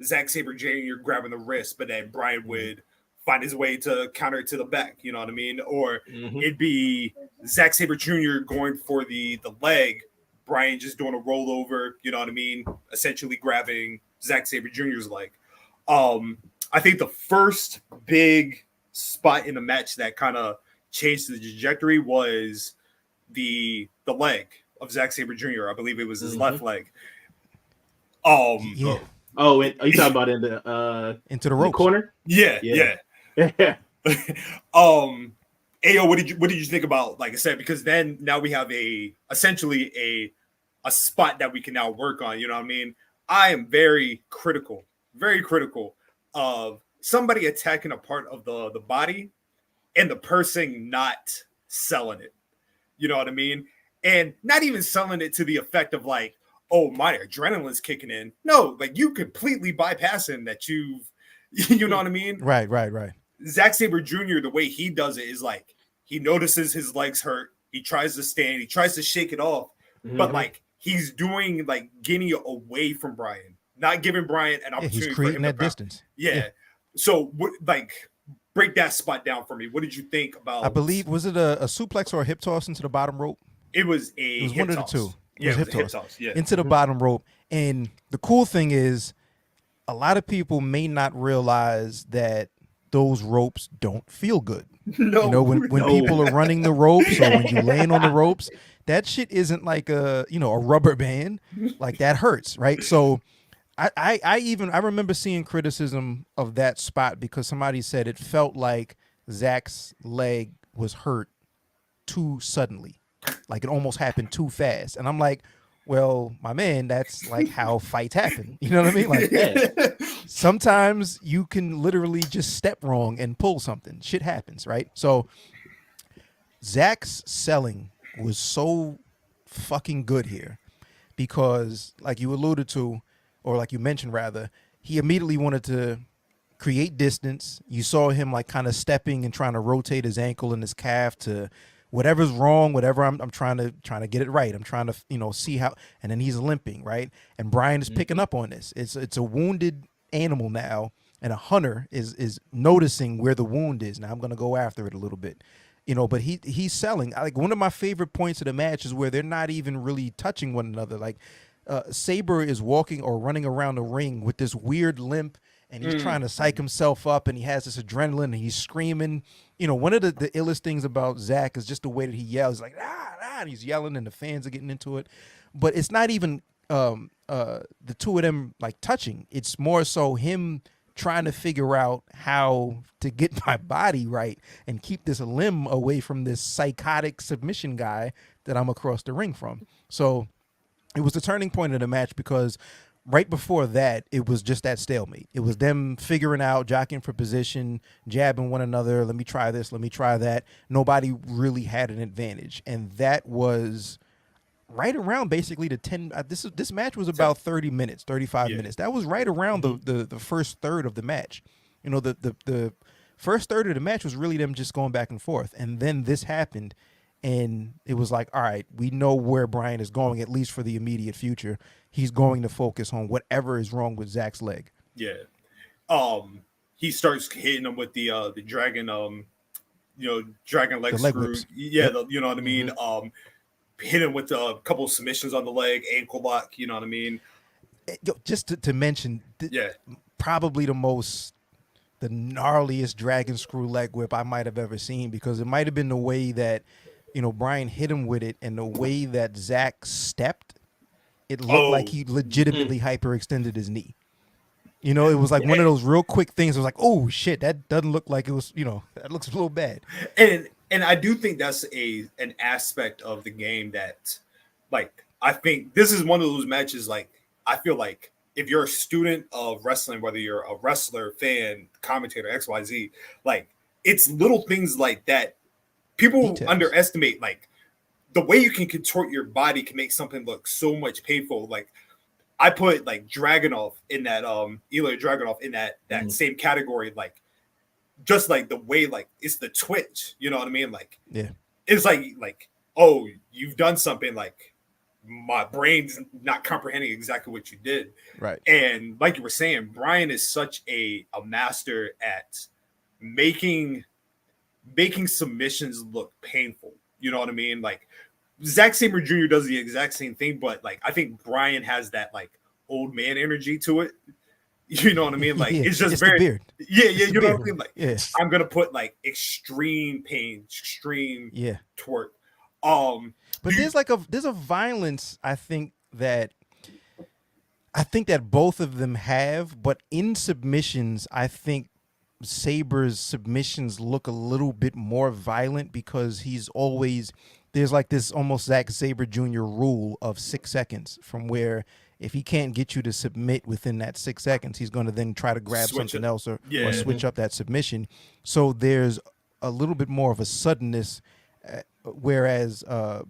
Zack Sabre Jr. grabbing the wrist, but then Bryan would find his way to counter it to the back. You know what I mean? Or it'd be Zack Sabre Jr. going for the leg, Bryan just doing a rollover. You know what I mean? Essentially grabbing Zack Sabre Jr.'s leg. I think the first big spot in the match that kind of changed the trajectory was the leg of Zack Sabre Jr. I believe it was his left leg. Yeah. Oh, and are you talking about in the into the ropes corner? Yeah. Ayo, what did you think about, like I said, because then now we have essentially a spot that we can now work on. You know what I mean? I am very critical of somebody attacking a part of the body and the person not selling it. You know what I mean? And not even selling it to the effect of oh, my adrenaline's kicking in. No, you completely bypassing that you know what I mean? Right. Zack Sabre Jr., the way he does it is he notices his legs hurt. He tries to stand. He tries to shake it off. But he's doing getting away from Bryan. Not giving Bryan an opportunity. He's creating that distance. Yeah. So, what, break that spot down for me. What did you think about? I believe, was it a suplex or a hip toss into the bottom rope? It was hip one toss. of the two. It was hip a hip toss. Yeah. Into the bottom rope. And the cool thing is, a lot of people may not realize that those ropes don't feel good. No. When people are running the ropes or when you're laying on the ropes, that shit isn't a rubber band. That hurts, right? So I remember seeing criticism of that spot because somebody said it felt like Zach's leg was hurt too suddenly. It almost happened too fast. And I'm like, well, my man, that's how fights happen. You know what I mean? Sometimes you can literally just step wrong and pull something. Shit happens, right? So Zach's selling was so fucking good here. because, like you alluded to, or like you mentioned rather, he immediately wanted to create distance. You saw him like kind of stepping and trying to rotate his ankle and his calf to whatever's wrong, whatever I'm trying to get it right. I'm trying to see how, and then he's limping, right? And Bryan is picking up on this. It's a wounded animal now, and a hunter is noticing where the wound is. Now I'm gonna go after it a little bit. But he's selling. Like, one of my favorite points of the match is where they're not even really touching one another. Like, Sabre is walking or running around the ring with this weird limp, and he's trying to psych himself up, and he has this adrenaline, and he's screaming. One of the illest things about Zack is just the way that he yells, like, ah, ah, and he's yelling, and the fans are getting into it. But it's not even the two of them, like, touching. It's more so him trying to figure out how to get my body right and keep this limb away from this psychotic submission guy that I'm across the ring from. So it was the turning point of the match, because right before that, it was just that stalemate. It was them figuring out, jockeying for position, jabbing one another. Let me try this. Let me try that. Nobody really had an advantage. And that was right around basically the 10. This match was about 30 minutes, 35 minutes. That was right around the first third of the match. The first third of the match was really them just going back and forth. And then this happened. And it was like, all right, we know where Bryan is going, at least for the immediate future. He's going to focus on whatever is wrong with Zack's leg. Yeah. He starts hitting him with the dragon, dragon leg screw. Whips. Yeah, you know what I mean? Hit him with a couple of submissions on the leg, ankle lock, you know what I mean? Just to mention, probably the gnarliest dragon screw leg whip I might have ever seen, because it might have been the way that, Bryan hit him with it, and the way that Zack stepped, it looked like he legitimately hyperextended his knee. It was like one of those real quick things. It was like, oh shit, that doesn't look like it was, that looks a little bad. And I do think that's an aspect of the game that, like, I think this is one of those matches, like, I feel like if you're a student of wrestling, whether you're a wrestler, fan, commentator, XYZ, like, it's little things like that. People underestimate, like, the way you can contort your body can make something look so much painful. Like, I put, like, Dragunov in that, Ilya Dragunov in that same category, like, just like the way, like, it's the twitch, you know what I mean? Like, it's like, oh, you've done something, like, my brain's not comprehending exactly what you did. Right. And like you were saying, Bryan is such a master at making submissions look painful. You know what I mean? Like, Zack Sabre Jr. does the exact same thing, but, like, I think Bryan has that, like, old man energy to it. You know what I mean? Like, it's just very beard. You know what I mean? Like, I'm gonna put, like, extreme pain, extreme twerk. But there's a violence I think that both of them have, but in submissions, I think Sabre's submissions look a little bit more violent, because there's like this almost Zack Sabre Jr. rule of 6 seconds, from where if he can't get you to submit within that 6 seconds, he's going to then try to grab something else or switch up that submission. So there's a little bit more of a suddenness, whereas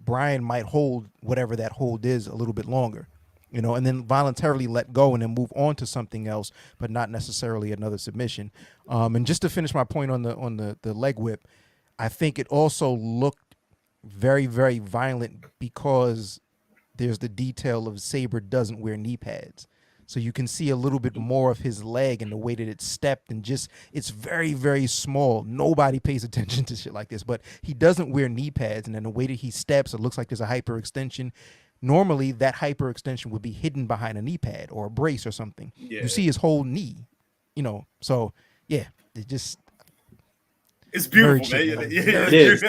Bryan might hold whatever that hold is a little bit longer, and then voluntarily let go and then move on to something else, but not necessarily another submission. And just to finish my point on the leg whip, I think it also looked very, very violent because there's the detail of Sabre doesn't wear knee pads. So you can see a little bit more of his leg and the way that it stepped, and just, it's very, very small. Nobody pays attention to shit like this, but he doesn't wear knee pads, and then the way that he steps, it looks like there's a hyperextension. Normally, that hyperextension would be hidden behind a knee pad or a brace or something. You see his whole knee, So, yeah, it just... It's beautiful, man. It is.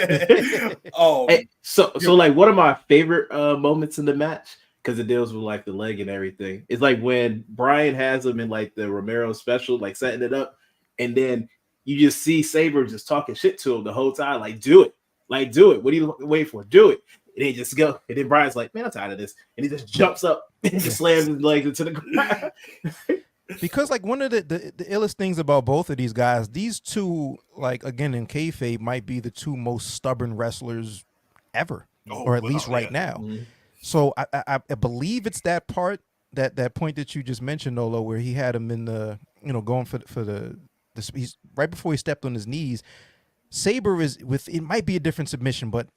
So like, one of my favorite moments in the match, because it deals with, like, the leg and everything, it's like when Bryan has him in, like, the Romero special, like, setting it up, and then you just see Sabre just talking shit to him the whole time, like, do it. What are you waiting for? Do it. And they just go, and then Bryan's like, man, I'm tired of this, and he just jumps up and just slams his legs into the ground. Because, like, one of the illest things about both of these guys, these two, like, again, in kayfabe, might be the two most stubborn wrestlers ever, or at least right now. So I believe it's that part, that point that you just mentioned, Nolo, where he had him in the, going for the he's right before he stepped on his knees. Sabre is it might be a different submission, but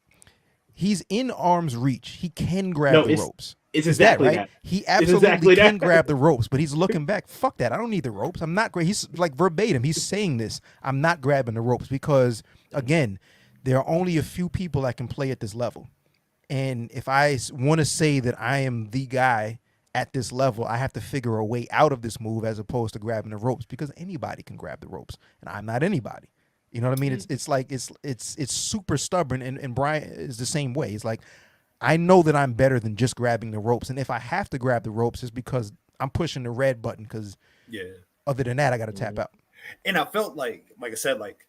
he's in arm's reach. He can grab the ropes. It's exactly right? that. He absolutely can that. grab the ropes, but he's looking back. Fuck that. I don't need the ropes. I'm not great. He's like verbatim. He's saying this. I'm not grabbing the ropes because, again, there are only a few people that can play at this level. And if I want to say that I am the guy at this level, I have to figure a way out of this move as opposed to grabbing the ropes, because anybody can grab the ropes, and I'm not anybody. You know what I mean? It's like it's super stubborn, and Bryan is the same way. It's like, I know that I'm better than just grabbing the ropes, and if I have to grab the ropes, it's because I'm pushing the red button. Because other than that, I got to tap out. And I felt like I said, like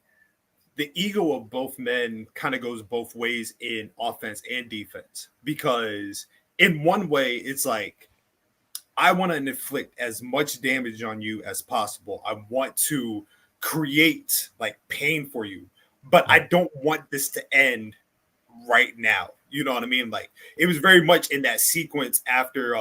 the ego of both men kind of goes both ways in offense and defense. Because in one way, it's like, I want to inflict as much damage on you as possible. I want to create like pain for you, but I don't want this to end right now. You know what I mean? Like, it was very much in that sequence after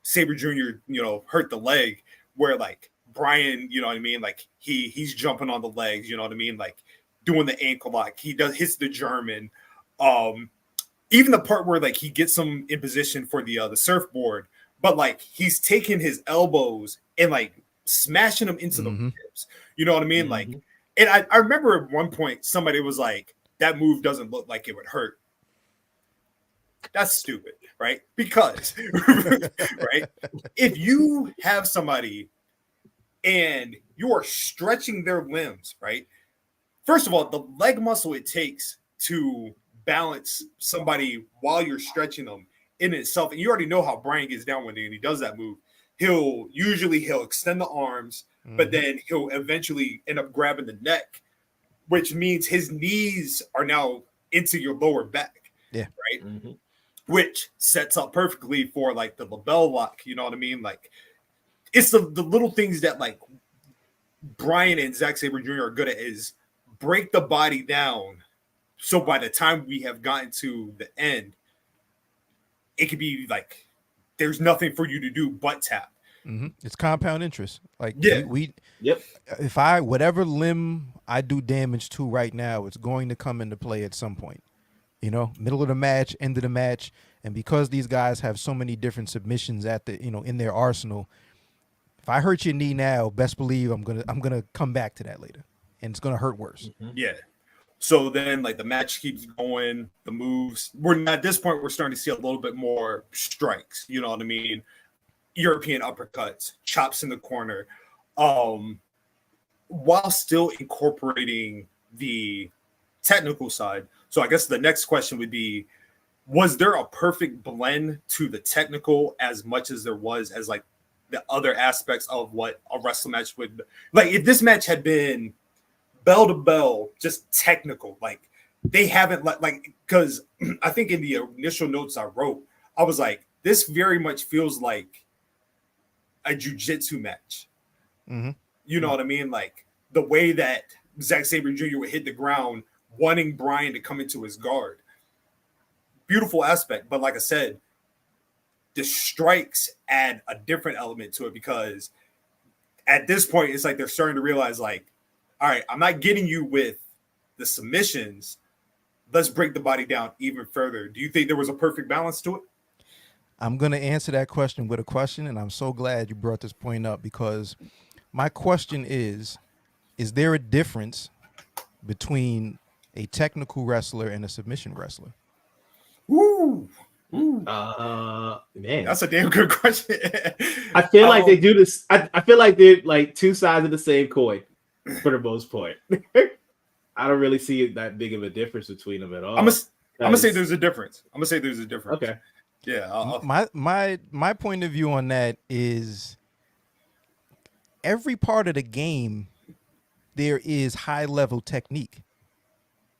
Sabre Jr., hurt the leg, where like Bryan, you know what I mean? Like he's jumping on the legs, you know what I mean? Like doing the ankle lock. He hits the German. Even the part where like he gets him in position for the surfboard, but like he's taking his elbows and like smashing them into the ribs. You know what I mean? Like, and I remember at one point somebody was like, that move doesn't look like it would hurt. That's stupid, right? Because, right, if you have somebody and you are stretching their limbs, right? First of all, the leg muscle it takes to balance somebody while you're stretching them in itself, and you already know how Bryan gets down when he does that move. He'll extend the arms, but then he'll eventually end up grabbing the neck, which means his knees are now into your lower back. Yeah. Right. Which sets up perfectly for like the label lock. You know what I mean? Like, it's the little things that like Bryan and Zack Sabre Jr. are good at, is break the body down. So by the time we have gotten to the end, it could be like, there's nothing for you to do but tap. It's compound interest. Like, we if whatever limb I do damage to right now, it's going to come into play at some point. Middle of the match, end of the match, and because these guys have so many different submissions at the in their arsenal, if I hurt your knee now, best believe I'm gonna come back to that later, and it's gonna hurt worse. Yeah. So then, like, the match keeps going, the moves. At this point, we're starting to see a little bit more strikes. You know what I mean? European uppercuts, chops in the corner, while still incorporating the technical side. So I guess the next question would be, was there a perfect blend to the technical as much as there was as like the other aspects of what a wrestling match would like? If this match had been bell to bell, just technical, like they haven't like because I think in the initial notes I wrote, I was like, this very much feels like a jiu-jitsu match. You know what I mean? Like the way that Zack Sabre Jr. would hit the ground, wanting Bryan to come into his guard. Beautiful aspect. But like I said, the strikes add a different element to it, because at this point, it's like they're starting to realize, like, all right, I'm not getting you with the submissions. Let's break the body down even further. Do you think there was a perfect balance to it? I'm going to answer that question with a question, and I'm so glad you brought this point up, because my question is there a difference between a technical wrestler and a submission wrestler? Ooh. Man, that's a damn good question. I feel like they do this. I feel like they're like two sides of the same coin for the most part. I don't really see that big of a difference between them at all. I'm gonna say there's a difference. Okay. Yeah. My point of view on that is, every part of the game there is high level technique.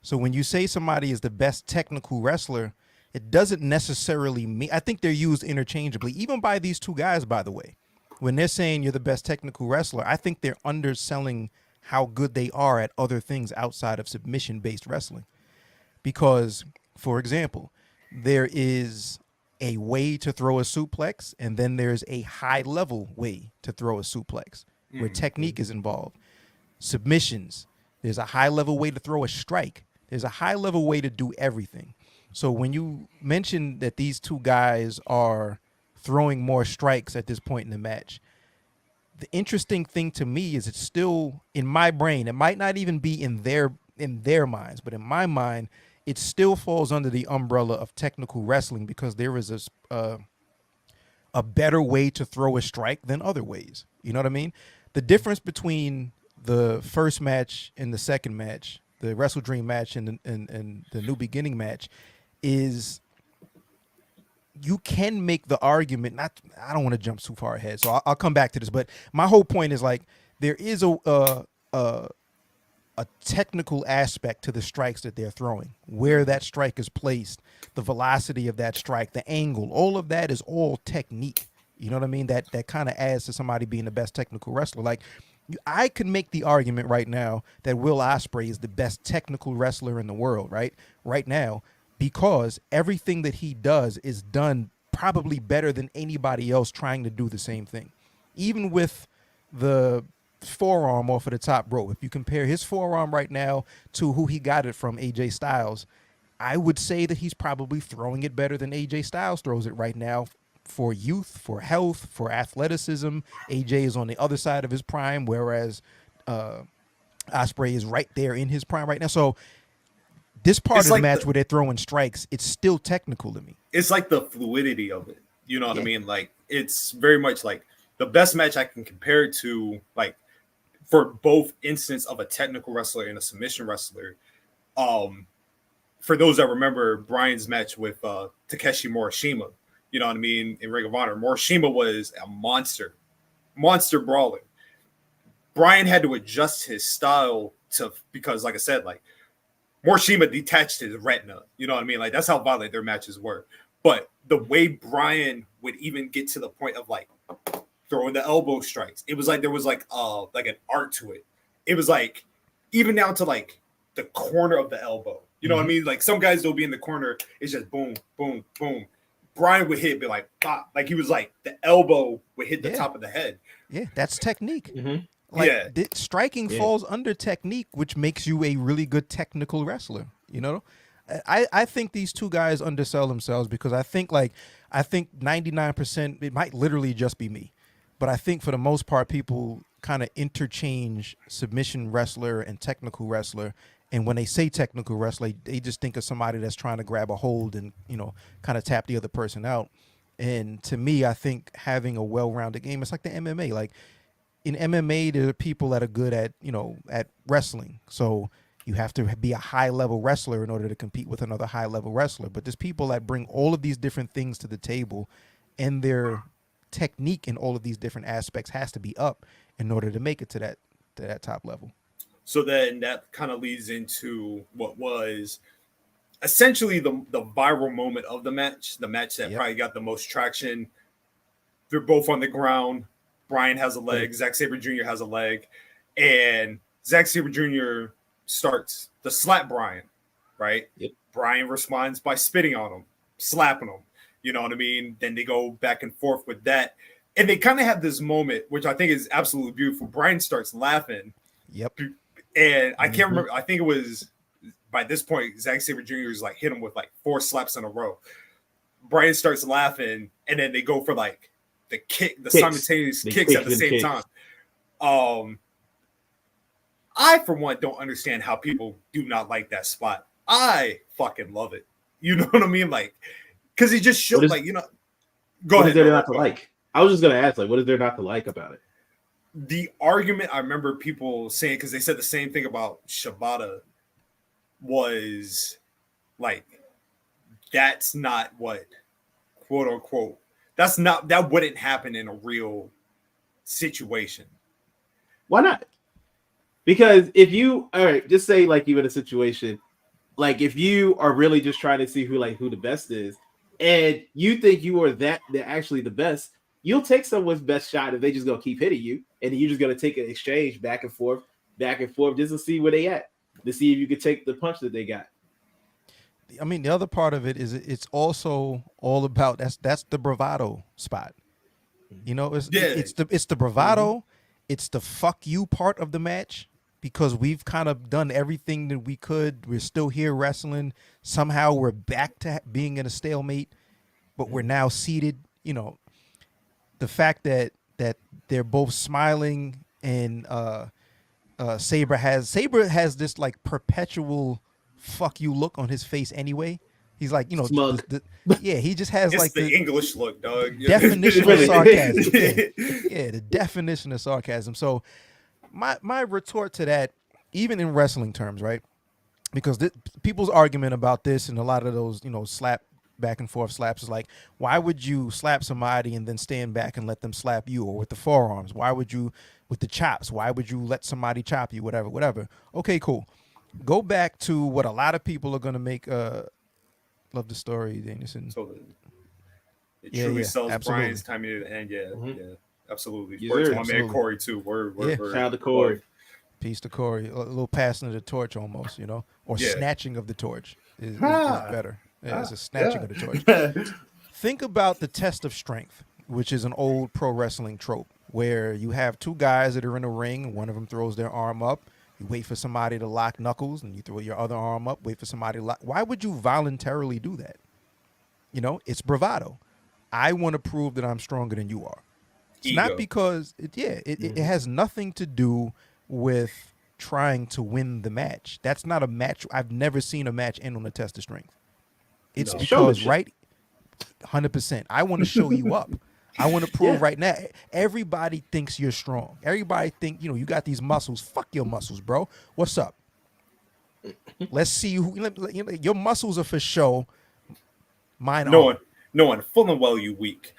So when you say somebody is the best technical wrestler, it doesn't necessarily mean, I think they're used interchangeably, even by these two guys, by the way. When they're saying you're the best technical wrestler, I think they're underselling how good they are at other things outside of submission-based wrestling. Because, for example, there is a way to throw a suplex, and then there's a high level way to throw a suplex where technique is involved. Submissions, there's a high level way to throw a strike. There's a high level way to do everything. So when you mention that these two guys are throwing more strikes at this point in the match, the interesting thing to me is it's still in my brain. It might not even be in their minds, but in my mind, it still falls under the umbrella of technical wrestling because there is a better way to throw a strike than other ways. You know what I mean? The difference between the first match and the second match, the Wrestle Dream match and the New Beginning match, is you can make the argument. I don't want to jump too far ahead, so I'll come back to this. But my whole point is like there is a technical aspect to the strikes that they're throwing, where that strike is placed, the velocity of that strike, the angle, all of that is all technique. You know what I mean? That kind of adds to somebody being the best technical wrestler. Like I could make the argument right now that Will Ospreay is the best technical wrestler in the world, right now, because everything that he does is done probably better than anybody else trying to do the same thing. Even with the forearm off of the top rope, if you compare his forearm right now to who he got it from, AJ Styles, I would say that he's probably throwing it better than AJ Styles throws it right now for youth, for health, for athleticism. AJ is on the other side of his prime, whereas Ospreay is right there in his prime right now. So this part of the match where they're throwing strikes, it's still technical to me. It's like the fluidity of it. You know what I mean? Like it's very much like the best match I can compare it to, like for both instance of a technical wrestler and a submission wrestler. For those that remember Bryan's match with Takeshi Morishima, you know what I mean, in Ring of Honor, Morishima was a monster brawler. Bryan had to adjust his style because, like I said, like Morishima detached his retina. You know what I mean? Like that's how violent their matches were. But the way Bryan would even get to the point of like throwing the elbow strikes, it was like there was like an art to it. It was like even down to like the corner of the elbow. You know what I mean? Like some guys will be in the corner, it's just boom, boom, boom. Bryan would hit, be like, pop. Like he was like the elbow would hit the top of the head. Yeah, that's technique. Like striking falls under technique, which makes you a really good technical wrestler. You know, I think these two guys undersell themselves because I think 99%, it might literally just be me, but I think for the most part, people kind of interchange submission wrestler and technical wrestler. And when they say technical wrestler, they just think of somebody that's trying to grab a hold and, you know, kind of tap the other person out. And to me, I think having a well-rounded game, it's like the MMA. Like in MMA, there are people that are good at, you know, at wrestling. So you have to be a high-level wrestler in order to compete with another high-level wrestler. But there's people that bring all of these different things to the table, and their technique in all of these different aspects has to be up in order to make it to that top level. So then that kind of leads into what was essentially the viral moment of the match that probably got the most traction. They're both on the ground. Bryan has a leg. Zack Sabre Jr. has a leg. And Zack Sabre Jr. starts to slap Bryan, right? Yep. Bryan responds by spitting on him, slapping him. You know what I mean? Then they go back and forth with that. And they kind of have this moment, which I think is absolutely beautiful. Bryan starts laughing. Yep. And I can't remember. I think it was by this point, Zack Sabre Jr. is like hit him with like 4 slaps in a row. Bryan starts laughing, and then they go for like the simultaneous kicks at the same time. I, for one, don't understand how people do not like that spot. I fucking love it. You know what I mean? Like, because he just showed, like, you know. Go ahead. What is there not to like? I was just gonna ask, like, what is there not to like about it? The argument I remember people saying, because they said the same thing about Shibata, was like, that's not what, quote unquote, that wouldn't happen in a real situation. Why not? Because if you, all right, just say like you in a situation, like if you are really just trying to see who the best is, and you think you are they're actually the best, you'll take someone's best shot if they just gonna keep hitting you, and you're just gonna take an exchange back and forth, just to see where they at, to see if you could take the punch that they got. I mean, the other part of it is it's also all about that's the bravado spot. You know, it's the bravado, it's the fuck you part of the match because we've kind of done everything that we could. We're still here wrestling. Somehow we're back to being in a stalemate, but we're now seated. You know, the fact that they're both smiling and Sabre has this like perpetual fuck you look on his face anyway. He's like, you know, smug. He just has It's like the English look, dog. definition of sarcasm. Yeah, the definition of sarcasm. So my retort to that, even in wrestling terms, right? Because people's argument about this and a lot of those, you know, slap back and forth slaps is like, why would you slap somebody and then stand back and let them slap you? Or with the forearms, why would you, with the chops, why would you let somebody chop you? Whatever. Okay, cool. Go back to what a lot of people are going to make. Love the story, Danielson. So it truly sells absolutely. Bryan's time near the end. Yeah, absolutely. Yes, Word sir. to my man Corey too. Word. Shout out to Corey. Peace to Corey. A little passing of the torch almost, you know, or snatching of the torch is better. Yeah, it's a snatching of the torch. Think about the test of strength, which is an old pro wrestling trope where you have two guys that are in a ring. One of them throws their arm up. You wait for somebody to lock knuckles, and you throw your other arm up, wait for somebody to lock. Why would you voluntarily do that? You know, it's bravado. I want to prove that I'm stronger than you are. It's not because, it has nothing to do with trying to win the match. That's not a match. I've never seen a match end on a test of strength. It's because, right, 100%. I want to show you up. I want to prove right now. Everybody thinks you're strong. Everybody think, you know, you got these muscles. Fuck your muscles, bro. What's up? Let's see who. You know, your muscles are for show. Mine aren't. No one. Full and well, you weak.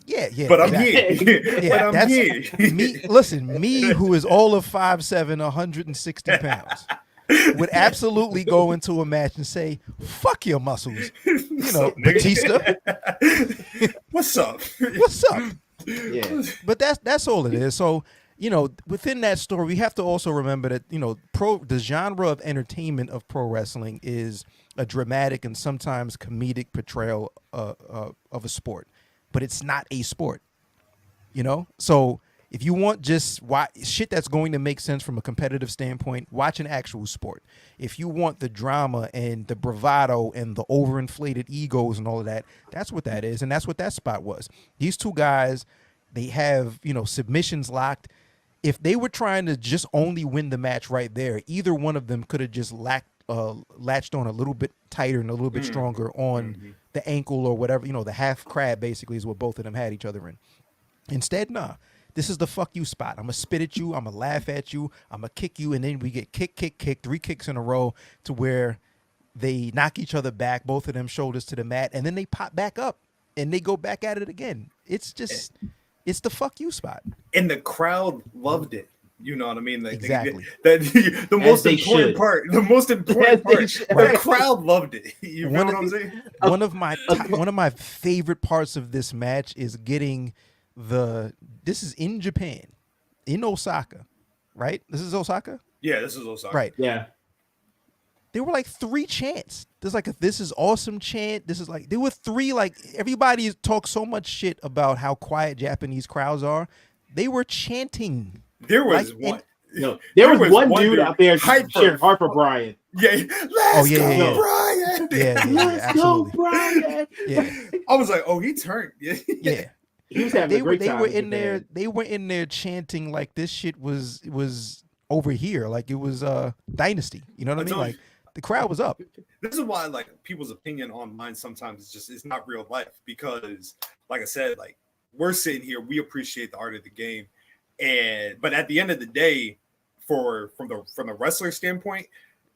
Yeah. But exactly. I'm here. But I'm here. Me, who is all of 5'7", 160 pounds, would absolutely go into a match and say, "Fuck your muscles," you know, Batista. What's up? What's up? Yeah, but that's all it is. So, you know, within that story, we have to also remember that, you know, the genre of entertainment of pro wrestling is a dramatic and sometimes comedic portrayal of a sport, but it's not a sport. You know, so if you want just shit that's going to make sense from a competitive standpoint, watch an actual sport. If you want the drama and the bravado and the overinflated egos and all of that, that's what that is. And that's what that spot was. These two guys, they have, you know, submissions locked. If they were trying to just only win the match right there, either one of them could have just latched on a little bit tighter and a little bit stronger on the ankle or whatever, you know, the half crab basically is what both of them had each other in. Instead, nah. This is the fuck you spot. I'm going to spit at you. I'm going to laugh at you. I'm going to kick you. And then we get kick, 3 kicks in a row to where they knock each other back, both of them shoulders to the mat. And then they pop back up and they go back at it again. It's just, it's the fuck you spot. And the crowd loved it. You know what I mean? Like, exactly. The most important part. The most important part. The crowd loved it. You know what I'm saying? One of my favorite parts of this match is getting this is in Japan, in Osaka, right? This is Osaka? Yeah, this is Osaka. Right. Yeah. There were like 3 chants. There's like a "This is awesome" chant. There were 3, like, everybody talks so much shit about how quiet Japanese crowds are. They were chanting. There was one. There was one dude out there cheering hard for Bryan. Yeah. Let's go, Bryan. Yeah, Let's go, Bryan. Yeah. I was like, oh, he turned. Yeah. He was having a great time. They were in there chanting like this shit was over here, like it was Dynasty. You know what I mean? Like the crowd was up. This is why, like, people's opinion online sometimes it's not real life, because, like I said, like, we're sitting here, we appreciate the art of the game, but at the end of the day, from the wrestler standpoint,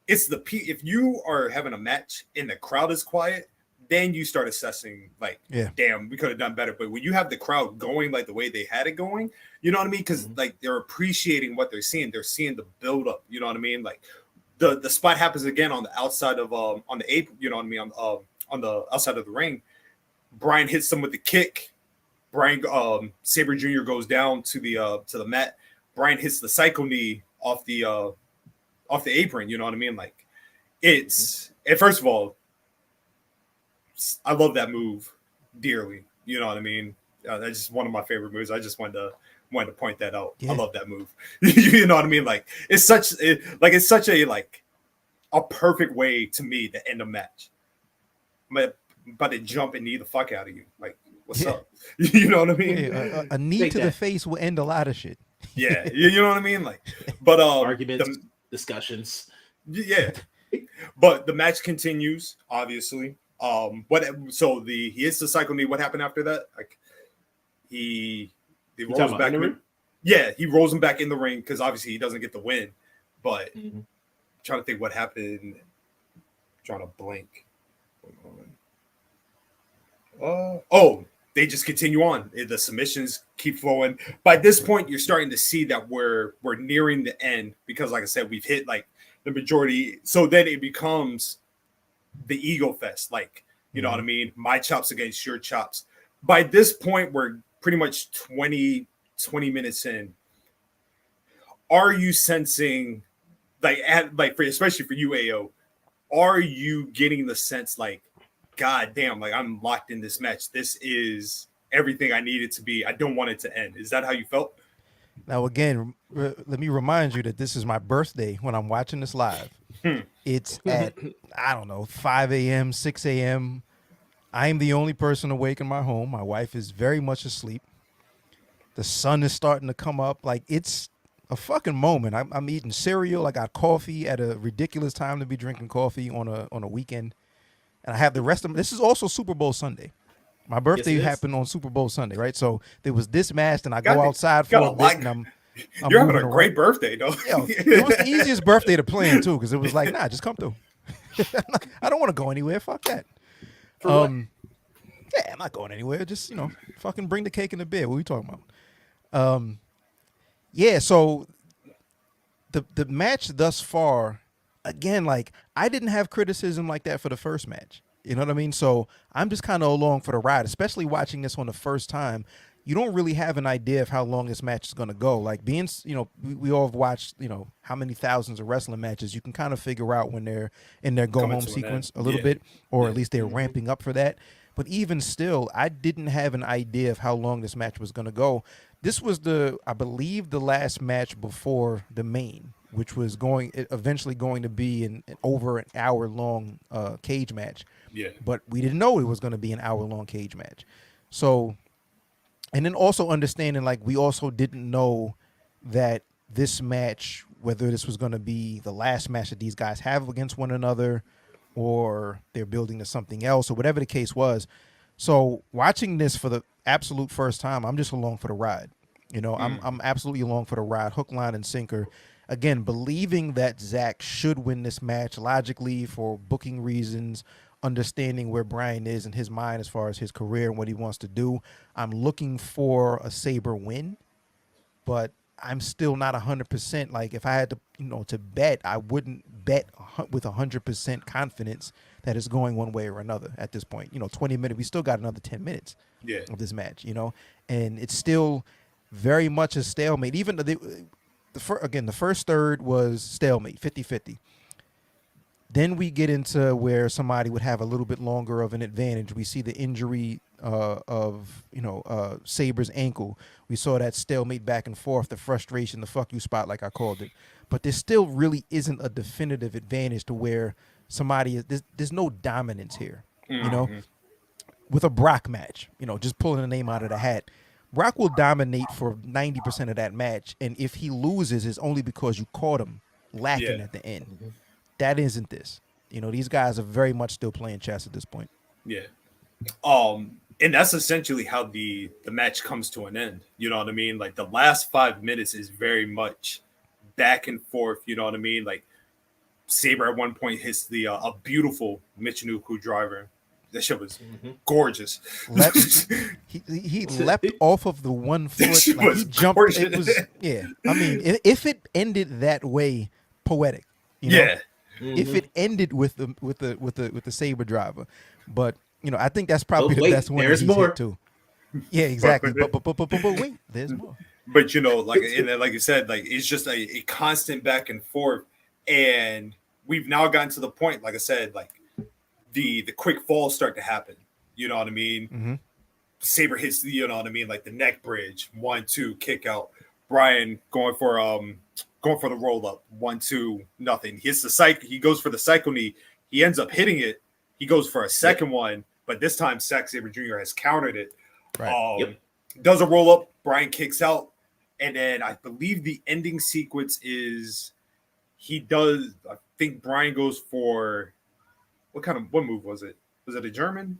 it's if you are having a match and the crowd is quiet, then you start assessing, like, damn, we could have done better. But when you have the crowd going like the way they had it going, you know what I mean? Because like they're appreciating what they're seeing. They're seeing the build up. You know what I mean? Like the spot happens again on the outside of on the apron. You know what I mean? On the outside of the ring, Bryan hits him with the kick. Bryan Sabre Jr. goes down to the mat. Bryan hits the psycho knee off the apron. You know what I mean? Like and first of all, I love that move dearly. You know what I mean? That's just one of my favorite moves. I just wanted to point that out. Yeah. I love that move. You know what I mean? Like it's such a perfect way to me to end a match. I'm about to jump and knee the fuck out of you. Like, what's up? You know what I mean? Yeah, a knee Take to the that. face will end a lot of shit. Yeah, you know what I mean? Like, but Arguments, discussions. yeah. But the match continues, obviously. He hits the cycle knee. What happened after that? Like he rolls back in the ring? Yeah, he rolls him back in the ring because obviously he doesn't get the win. But trying to think what happened. Trying to blink. They just continue on. The submissions keep flowing. By this point, you're starting to see that we're nearing the end because, like I said, we've hit like the majority. So then it becomes the ego fest. Like, you know what I mean? My chops against your chops. By this point, we're pretty much 20 minutes in. Are you sensing, especially for you, AO, are you getting the sense like, God damn, like I'm locked in this match. This is everything I need it to be. I don't want it to end. Is that how you felt? Now, again, let me remind you that this is my birthday when I'm watching this live. It's at, I don't know, 5 a.m., 6 a.m. I'm the only person awake in my home. My wife is very much asleep. The sun is starting to come up. Like, it's a fucking moment. I'm eating cereal. I got coffee at a ridiculous time to be drinking coffee on a weekend. And I have the rest of this is also Super Bowl Sunday. My birthday happened on Super Bowl Sunday, right? So there was this match, and I go outside for a bit, and I'm you're having a great birthday, though. Yeah, it was the easiest birthday to plan too, because it was like, nah, just come through. I don't want to go anywhere. Fuck that. Yeah, I'm not going anywhere. Just fucking bring the cake and the beer. What are we talking about? Yeah. So the match thus far. Again, like I didn't have criticism like that for the first match. You know what I mean? So I'm just kind of along for the ride, especially watching this on the first time. You don't really have an idea of how long this match is going to go. Like we all have watched, how many thousands of wrestling matches. You can kind of figure out when they're in their go home sequence a little bit, or at least they're ramping up for that. But even still, I didn't have an idea of how long this match was going to go. This was I believe the last match before the main, which was eventually going to be an over an hour long cage match. Yeah. But we didn't know it was going to be an hour long cage match. So, and then also understanding, like, we also didn't know that this match, whether this was going to be the last match that these guys have against one another, or they're building to something else, or whatever the case was. So watching this for the absolute first time, I'm just along for the ride. I'm absolutely along for the ride, hook, line, and sinker. Again, believing that Zack should win this match logically for booking reasons, understanding where Bryan is in his mind as far as his career and what he wants to do. I'm looking for a Sabre win, but I'm still not 100%. Like, if I had to bet, I wouldn't bet with 100% confidence that it's going one way or another at this point. 20 minutes, we still got another 10 minutes of this match, and it's still very much a stalemate. Even the first third was stalemate, 50-50. Then we get into where somebody would have a little bit longer of an advantage. We see the injury of Sabre's ankle. We saw that stalemate back and forth, the frustration, the fuck you spot, like I called it. But there still really isn't a definitive advantage to where somebody is. There's no dominance here. With a Brock match, just pulling a name out of the hat. Brock will dominate for 90% of that match, and if he loses, it's only because you caught him lacking at the end. That isn't this. These guys are very much still playing chess at this point. Yeah. And that's essentially how the match comes to an end. You know what I mean? Like, the last 5 minutes is very much back and forth. You know what I mean? Like, Sabre at one point hits a beautiful Michinoku driver. That shit was gorgeous. He leapt off of the 1 foot. Like, he jumped. Gorgeous. It was, yeah. I mean, if it ended that way, poetic. If it ended with the Sabre driver, but I think that's probably the best one he's hit too. Yeah, exactly. But wait, there's more. But like you said, like, it's just a constant back and forth, and we've now gotten to the point, like I said, like, the quick falls start to happen. You know what I mean? Mm-hmm. Sabre hits the, you know what I mean, like the neck bridge, 1-2 kick out. Bryan going for the roll up, 1-2 nothing. He hits the cycle. He goes for the cycle knee. He ends up hitting it. He goes for a second one, but this time Zack Sabre Jr. has countered it. Right. Does a roll up. Bryan kicks out, and then I believe the ending sequence is he does. I think Bryan goes for what move was it? Was it a German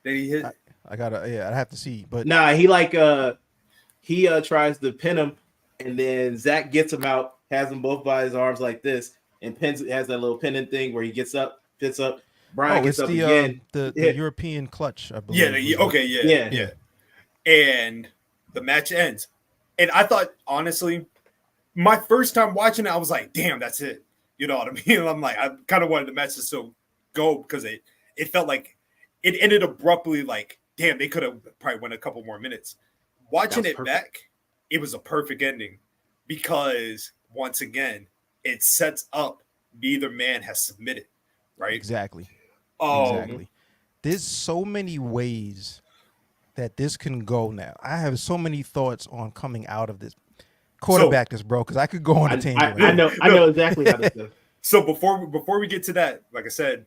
that he hit? I'd have to see, but nah, he tries to pin him, and then Zack gets him out, has him both by his arms like this, and has that little pinning thing where he gets up, fits up. Bryan gets up again. The European clutch, I believe. Yeah. And the match ends. And I thought, honestly, my first time watching it, I was like, damn, that's it. You know what I mean? And I'm like, I kind of wanted the match to still go because it felt like it ended abruptly, like, damn, they could have probably went a couple more minutes. Watching it back, it was a perfect ending because, once again, it sets up neither man has submitted, right? Exactly. Exactly. There's so many ways that this can go now. I have so many thoughts on coming out of this. Quarterback this, bro, because I could go on a tangent. I know exactly how this goes. So before we get to that, like I said,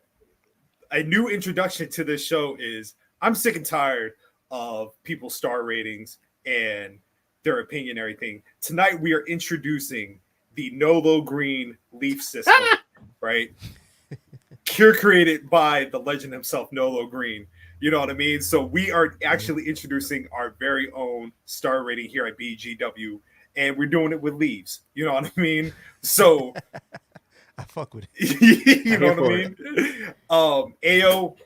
a new introduction to this show is I'm sick and tired of people's star ratings and their opinion and everything. Tonight we are introducing the Nolo Green Leaf system, right? Created by the legend himself, Nolo Green. You know what I mean? So we are actually introducing our very own star rating here at BGW, and we're doing it with leaves. You know what I mean? So I fuck with it. You know what I mean? Ao,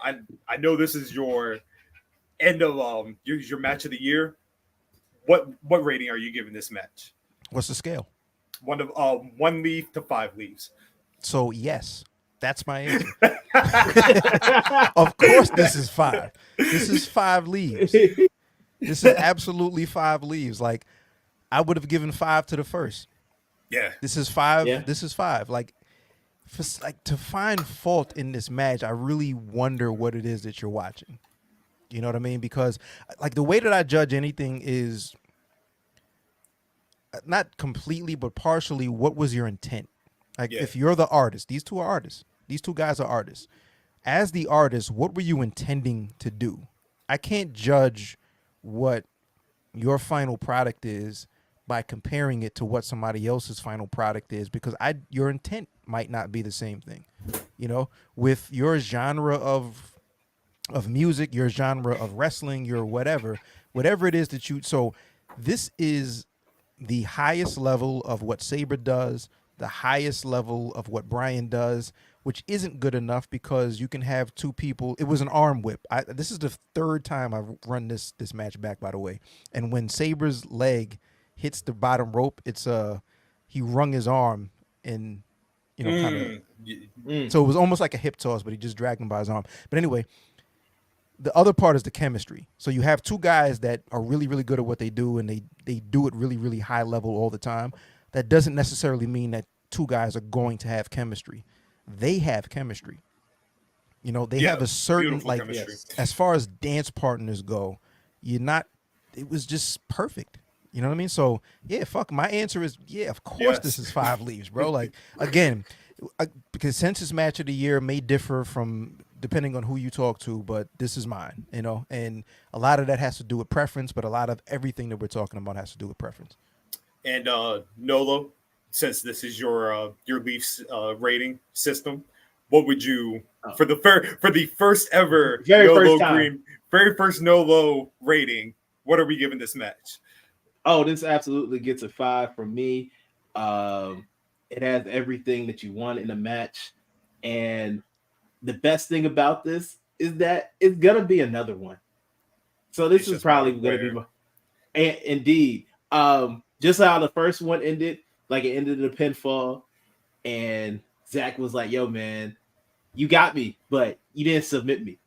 I know this is your end of your match of the year. What rating are you giving this match? What's the scale? 1 leaf to 5 leaves. So yes, that's my answer. Of course, this is 5. This is 5 leaves. This is absolutely 5 leaves. Like, I would have given 5 to the first. Yeah. This is 5. Yeah. This is 5. Like to find fault in this match, I really wonder what it is that you're watching. You know what I mean? Because like the way that I judge anything is not completely, but partially, what was your intent? Like if you're the artist, these two are artists. These two guys are artists. As the artist, what were you intending to do? I can't judge what your final product is by comparing it to what somebody else's final product is, because your intent might not be the same thing. You know, with your genre of music, your genre of wrestling, your whatever it is that you. So this is the highest level of what Sabre does, the highest level of what Bryan does, which isn't good enough because you can have two people. It was an arm whip. This is the 3rd time I've run this match back, by the way. And when Sabre's leg hits the bottom rope, it's he wrung his arm and kind of. So it was almost like a hip toss, but he just dragged him by his arm. But anyway, the other part is the chemistry. So you have two guys that are really, really good at what they do, and they do it really, really high level all the time. That doesn't necessarily mean that two guys are going to have chemistry. They have chemistry. You know, they have a certain, like, as far as dance partners go, it was just perfect. You know what I mean? So, yeah, fuck, my answer is, yeah, of course this is 5 leaves, bro. Like, again, consensus match of the year may differ from depending on who you talk to, but this is mine, you know? And a lot of that has to do with preference, but a lot of everything that we're talking about has to do with preference. And Nolo, since this is your Leafs rating system, what would you for the first ever very first Nolo rating? What are we giving this match? Oh, this absolutely gets a 5 from me. It has everything that you want in a match, and the best thing about this is that it's gonna be another one. So this is probably gonna be more. And indeed, just how the first one ended, like it ended in a pinfall, and Zack was like, "Yo, man, you got me, but you didn't submit me."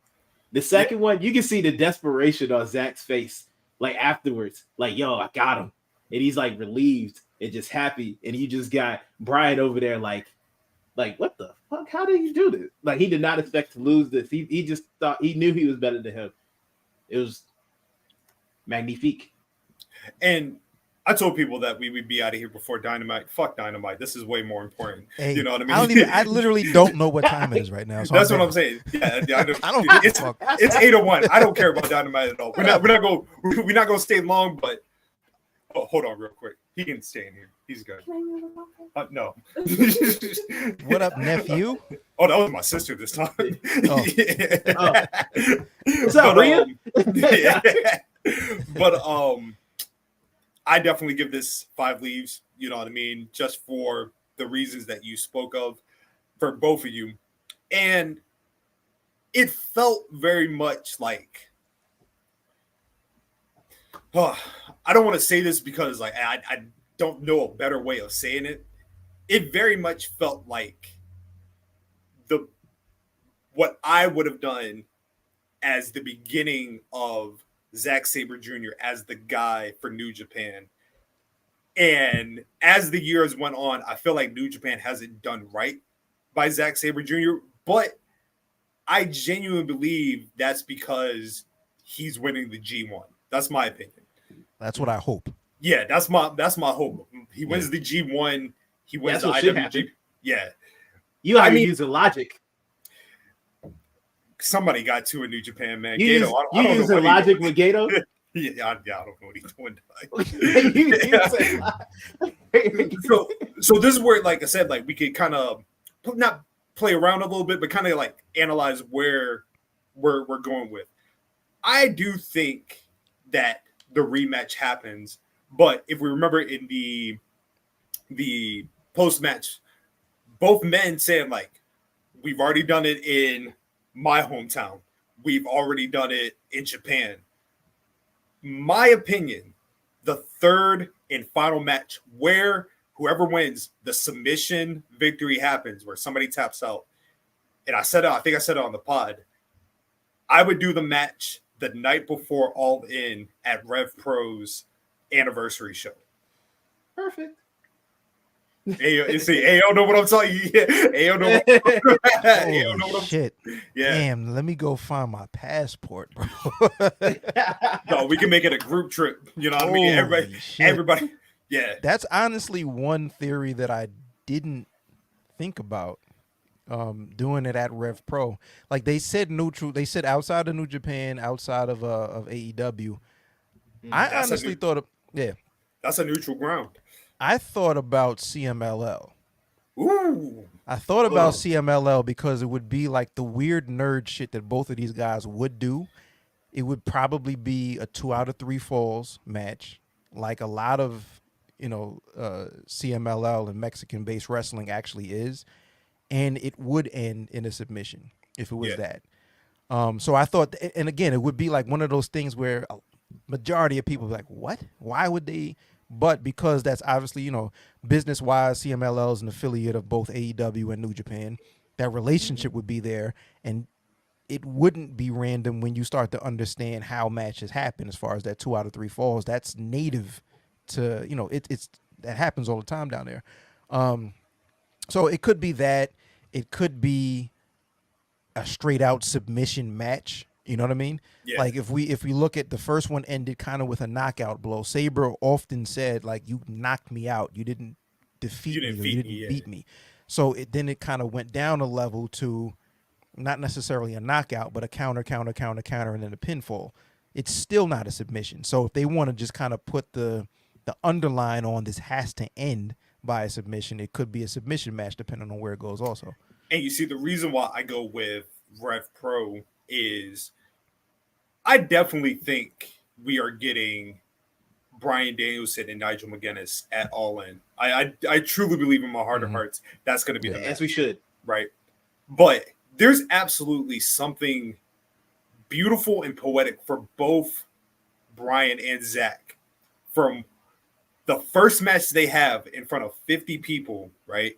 The second one, you can see the desperation on Zack's face, like afterwards, like, "Yo, I got him," and he's like relieved and just happy, and you just got Bryan over there like, like, what the fuck? How did he do this? Like, he did not expect to lose this. He just thought he knew he was better than him. It was magnifique. And I told people that we would be out of here before Dynamite. Fuck Dynamite. This is way more important. Hey, you know what I mean? I literally don't know what time it is right now. So That's what I'm saying. Yeah, I don't it's fuck. it's 8:01. I don't care about Dynamite at all. We're not gonna stay long, but hold on real quick. He can stay in here. He's good. No. What up, nephew? Oh, that was my sister this time. Oh. What's up, Rhea? But I definitely give this 5 leaves, you know what I mean, just for the reasons that you spoke of for both of you. And it felt very much like, I don't want to say this because like I don't know a better way of saying it. It very much felt like what I would have done as the beginning of Zack Sabre Jr. as the guy for New Japan. And as the years went on, I feel like New Japan hasn't done right by Zack Sabre Jr., but I genuinely believe that's because he's winning the G1. That's my opinion. That's what I hope. Yeah, that's my hope. He wins the G1. He wins the IWGP. Yeah. You are using logic. Somebody got to a New Japan, man. You using logic with Gato? Yeah, I don't know what he's doing. So this is where, like I said, like we could kind of not play around a little bit, but kind of like analyze where we're going with. I do think that the rematch happens, but if we remember in the post match, both men said like, we've already done it in my hometown. We've already done it in Japan. My opinion, the third and final match where whoever wins, the submission victory happens, where somebody taps out. And I think I said it on the pod. I would do the match the night before All In at Rev Pro's anniversary show. Perfect. Hey, know what I'm talking. Hey, know Holy shit. Yeah. Damn, let me go find my passport, bro. No, we can make it a group trip. You know what I mean? Everybody. Yeah. That's honestly one theory that I didn't think about. Doing it at Rev Pro. Like they said neutral, they said outside of New Japan, outside of AEW. I honestly thought that's a neutral ground. I thought about CMLL. Ooh. I thought about CMLL because it would be like the weird nerd shit that both of these guys would do. It would probably be a 2 out of 3 falls match, like a lot of, CMLL and Mexican-based wrestling actually is. And it would end in a submission if it was that. So I thought, and again, it would be like one of those things where a majority of people be like, what? Why would they? But because that's obviously, business-wise, CMLL is an affiliate of both AEW and New Japan, that relationship would be there. And it wouldn't be random when you start to understand how matches happen as far as that 2 out of 3 falls. That's native to, it's that happens all the time down there. So it could be that. It could be a straight out submission match. You know what I mean? Yeah. Like if we look at the first one ended kind of with a knockout blow. Sabre often said like, you knocked me out. You didn't defeat me. You didn't beat me. So then it kind of went down a level to not necessarily a knockout, but a counter, and then a pinfall. It's still not a submission. So if they want to just kind of put the underline on this has to end by a submission, it could be a submission match depending on where it goes also. And you see, the reason why I go with Rev Pro is I definitely think we are getting Bryan Danielson and Nigel McGuinness at All In. I truly believe in my heart of hearts that's going to be the match. As we should. Right. But there's absolutely something beautiful and poetic for both Bryan and Zach from the first match they have in front of 50 people, right?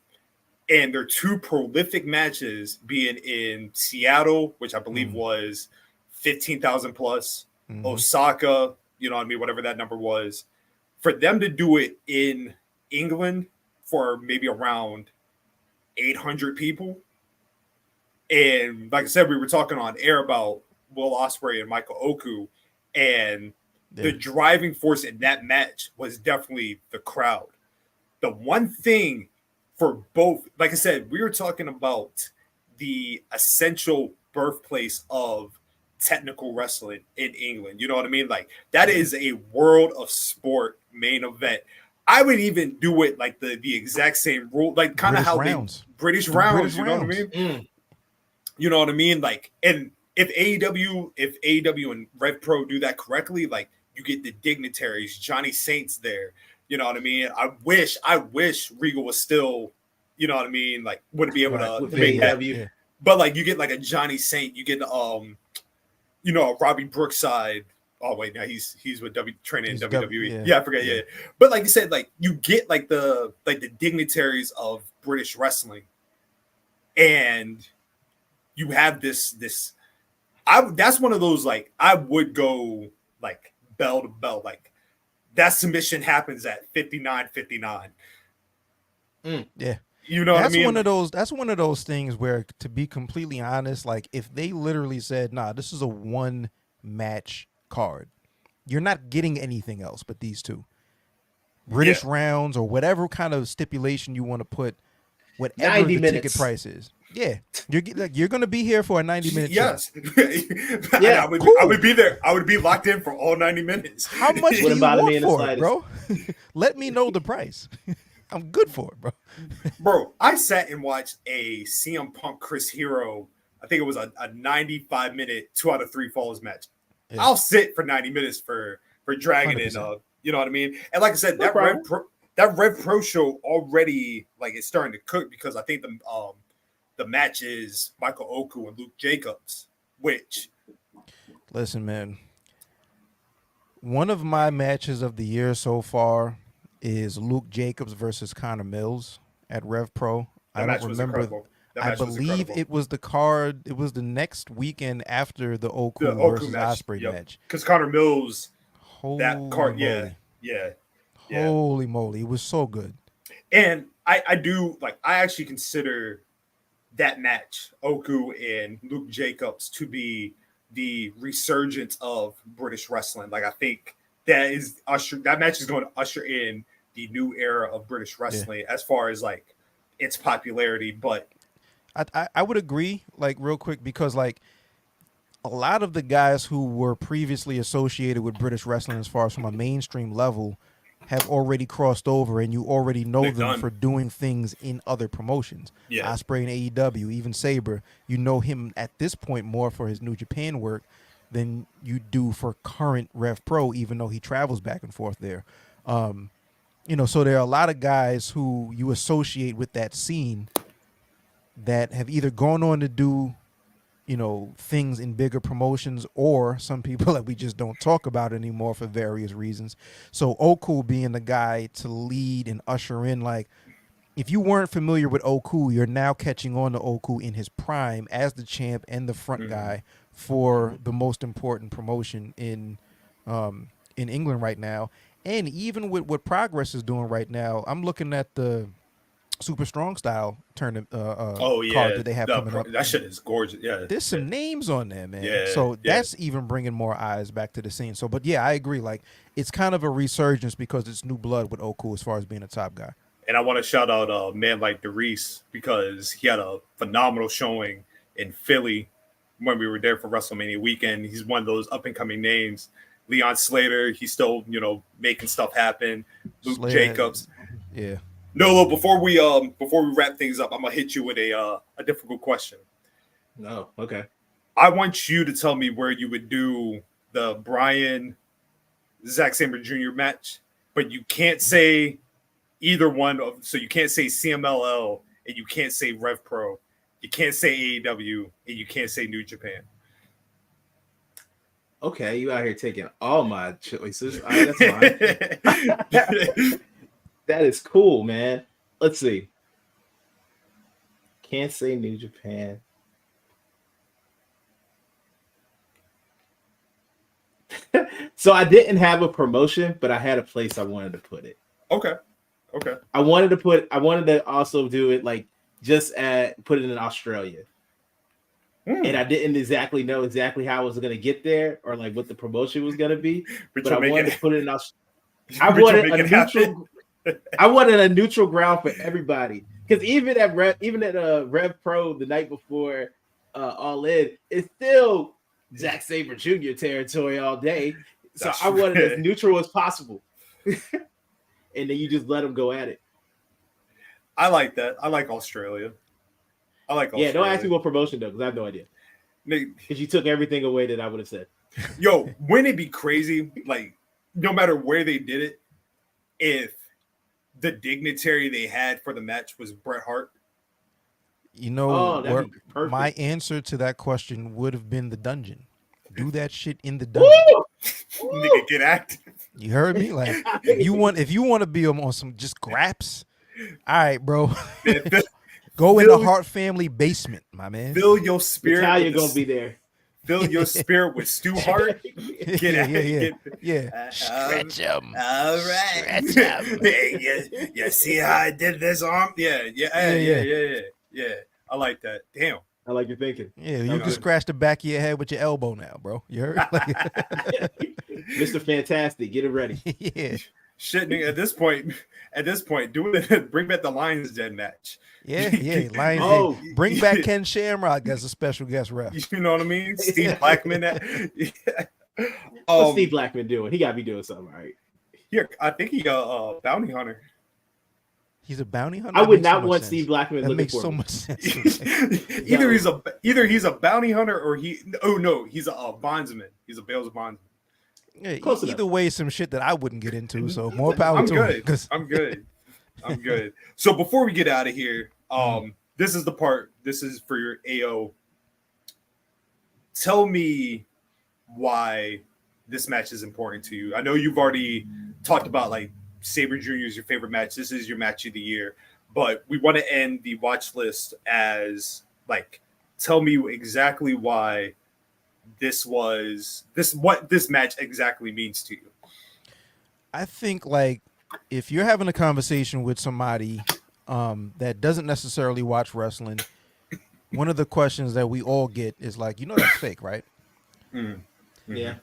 And their 2 prolific matches being in Seattle, which I believe was 15,000 plus, Osaka, you know what I mean, whatever that number was. For them to do it in England for maybe around 800 people. And like I said, we were talking on air about Will Ospreay and Michael Oku, and the driving force in that match was definitely the crowd. The one thing for both, like I said, we were talking about the essential birthplace of technical wrestling in England. You know what I mean? Like, that is a world of sport main event. I would even do it like the exact same rule, like kind of how rounds. British Do rounds, British you know rounds. what I mean? You know what I mean? Like, and if AEW and Rev Pro do that correctly, like, you get the dignitaries, Johnny Saints there. You know what I mean? I wish Regal was still, you know what I mean? Like, would be able to make that. AEW. But like, you get like a Johnny Saint, you get you know, Robbie Brookside. Oh wait, now he's with training in WWE. I forget. Yeah. But like you said, like, you get like the dignitaries of British wrestling, and you have this. That's one of those, like, I would go like bell to bell, like that submission happens at 59-59. Yeah. You know what I mean? That's one of those things where, to be completely honest, like, if they literally said, nah, this is a one match card, you're not getting anything else but these two. British rounds or whatever kind of stipulation you want to put, whatever the ticket price is. Yeah. You're going to be here for a 90-minute yes. Yeah. I would be there. I would be locked in for all 90 minutes. How much do you want for it, bro? Let me know the price. I'm good for it, bro. Bro, I sat and watched a CM Punk Chris Hero. I think it was a 95-minute 2 out of 3 falls match. Yeah. I'll sit for 90 minutes for Dragon 100%. And you know what I mean? And like I said, that Rev Pro show already, like, it's starting to cook, because I think the match is Michael Oku and Luke Jacobs, which, listen, man, one of my matches of the year so far is Luke Jacobs versus Connor Mills at Rev Pro. I don't remember. I believe it was the card. It was the next weekend after the Oku versus Ospreay match. Because Connor Mills, holy that card, moly. yeah. Holy moly, it was so good. And I do, like, I actually consider that match, Oku and Luke Jacobs, to be the resurgence of British wrestling. Like, I think that match is going to usher in the new era of British wrestling as far as, like, its popularity. But I would agree, like, real quick, because, like, a lot of the guys who were previously associated with British wrestling as far as from a mainstream level have already crossed over, and you already know them for doing things in other promotions. Ospreay and AEW, even Sabre, you know him at this point more for his New Japan work than you do for current Rev Pro, even though he travels back and forth there. You know, so there are a lot of guys who you associate with that scene that have either gone on to do, you know, things in bigger promotions, or some people that we just don't talk about anymore for various reasons. So Oku being the guy to lead and usher in, like, if you weren't familiar with Oku, you're now catching on to Oku in his prime as the champ and the front guy for the most important promotion in England right now. And even with what Progress is doing right now, I'm looking at the Super Strong Style tournament card that they have coming up. That shit is gorgeous. Yeah, there's some names on there, man. So that's even bringing more eyes back to the scene. So, but yeah, I agree. Like, it's kind of a resurgence because it's new blood with Oku as far as being a top guy. And I want to shout out a man like DeReese, because he had a phenomenal showing in Philly when we were there for WrestleMania weekend. He's one of those up and coming names. Leon Slater, he's still, you know, making stuff happen. Luke Jacobs, Nolo, before we wrap things up, I'm gonna hit you with a difficult question. No, okay. I want you to tell me where you would do the Bryan Zack Sabre Jr. match, but you can't say either one of. So you can't say CMLL, and you can't say Rev Pro, you can't say AEW, and you can't say New Japan. Okay, you out here taking all my choices. All right, that's fine. That is cool, man. Let's see. Can't say New Japan. So I didn't have a promotion, but I had a place I wanted to put it. Okay. I wanted to also do it like just put it in Australia. And I didn't exactly know how I was going to get there or like what the promotion was going to be, but I wanted to put it in Australia. I wanted a neutral ground for everybody, because even at Rev Pro the night before All In, it's still Zack Sabre Jr. territory all day. So I wanted as neutral as possible, and then you just let them go at it. I like that. I like Australia. Yeah, don't ask me what promotion though, because I have no idea. Because you took everything away that I would have said. Yo, wouldn't it be crazy? Like, no matter where they did it, if the dignitary they had for the match was Bret Hart. You know, my answer to that question would have been the dungeon. Do that shit in the dungeon. Nigga, get active. You heard me? Like, if you want to be on some just graps, all right, bro. Go in the Hart family basement, my man. Fill your spirit. Natalia gonna be there. Fill your spirit with Stu Hart. Yeah. Stretch him. All right. Stretch him. You see how I did this arm? Yeah. I like that. Damn. I like your thinking. Yeah, you can scratch the back of your head with your elbow now, bro. You heard? Mr. Fantastic, get it ready. Yeah. Shit, nigga, at this point, do it. Bring back the Lions Den match. Yeah. Lions Den. Bring back Ken Shamrock as a special guest ref. You know what I mean? Steve Blackman. What's Steve Blackman doing? He got to be doing something, right? Yeah, I think he's a bounty hunter. He's a bounty hunter. I would not want Steve Blackman. That makes so much sense. Either he's a bounty hunter or he's a bondsman. He's a bail's bondsman. Yeah, either way, some shit that I wouldn't get into. So more power to him. I'm good. So before we get out of here, this is the part. This is for your AO. Tell me why this match is important to you. I know you've already talked about like Sabre Jr. is your favorite match. This is your match of the year, but we want to end the watch list as like, tell me exactly why what this match exactly means to you. I think like if you're having a conversation with somebody that doesn't necessarily watch wrestling, one of the questions that we all get is like, that's fake, right? Mm-hmm. Yeah.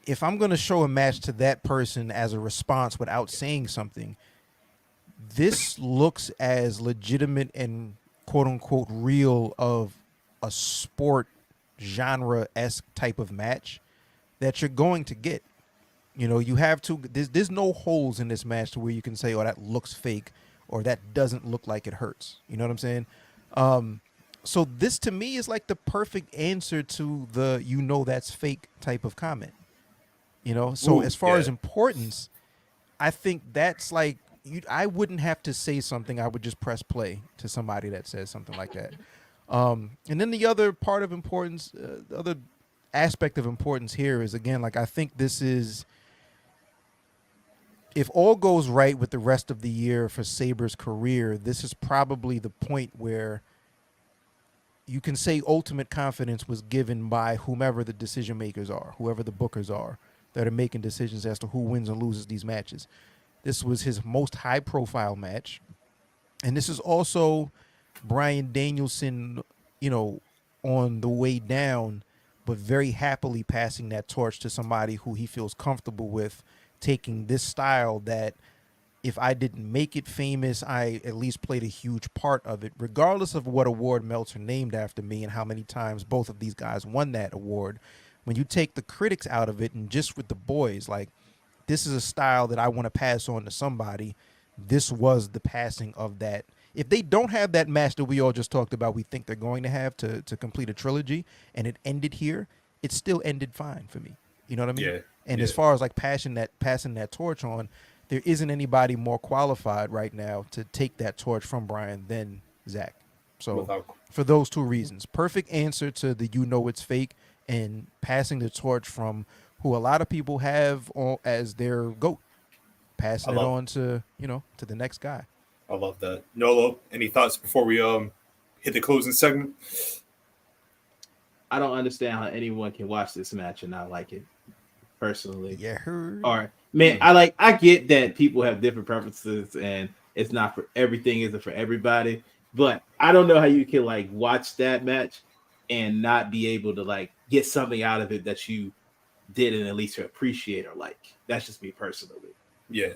If I'm going to show a match to that person as a response without saying something, this looks as legitimate and quote unquote real of a sport genre-esque type of match that you're going to get. You have to, there's no holes in this match to where you can say, oh, that looks fake or that doesn't look like it hurts. You know what I'm saying? So this to me is like the perfect answer to the, that's fake type of comment. As far as importance, I think that's like, I wouldn't have to say something. I would just press play to somebody that says something like that. And then the other part of importance, the other aspect of importance here is, again, like I think this is, if all goes right with the rest of the year for Sabre's career, this is probably the point where you can say ultimate confidence was given by whomever the decision makers are, whoever the bookers are that are making decisions as to who wins and loses these matches. This was his most high-profile match. And this is also Bryan Danielson, on the way down, but very happily passing that torch to somebody who he feels comfortable with taking this style that if I didn't make it famous, I at least played a huge part of it, regardless of what award Meltzer named after me and how many times both of these guys won that award. When you take the critics out of it and just with the boys, like, this is a style that I want to pass on to somebody. This was the passing of that. If they don't have that match that we all just talked about, we think they're going to have to complete a trilogy, and it ended here, it still ended fine for me. You know what I mean? Yeah. And as far as like passing that torch on, there isn't anybody more qualified right now to take that torch from Bryan than Zack. So for those two reasons, perfect answer to the it's fake, and passing the torch from who a lot of people have as their GOAT, passing it on to to the next guy. I love that. Nolo, any thoughts before we hit the closing segment? I don't understand how anyone can watch this match and not like it, personally. Yeah. All right, man. I get that people have different preferences and it's not for everything isn't for everybody. But I don't know how you can like watch that match and not be able to like get something out of it that you didn't at least appreciate or like. That's just me personally. Yeah.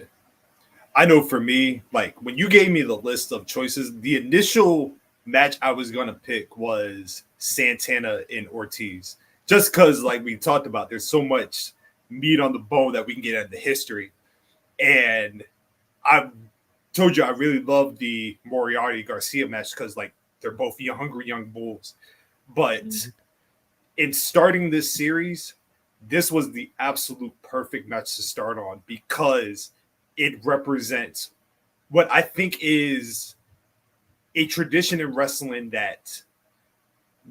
I know for me, like when you gave me the list of choices, the initial match I was going to pick was Santana and Ortiz. Just because, like we talked about, there's so much meat on the bone that we can get into history. And I told you I really love the Moriarty Garcia match because, like, they're both hungry young bulls. But in starting this series, this was the absolute perfect match to start on because it represents what I think is a tradition in wrestling that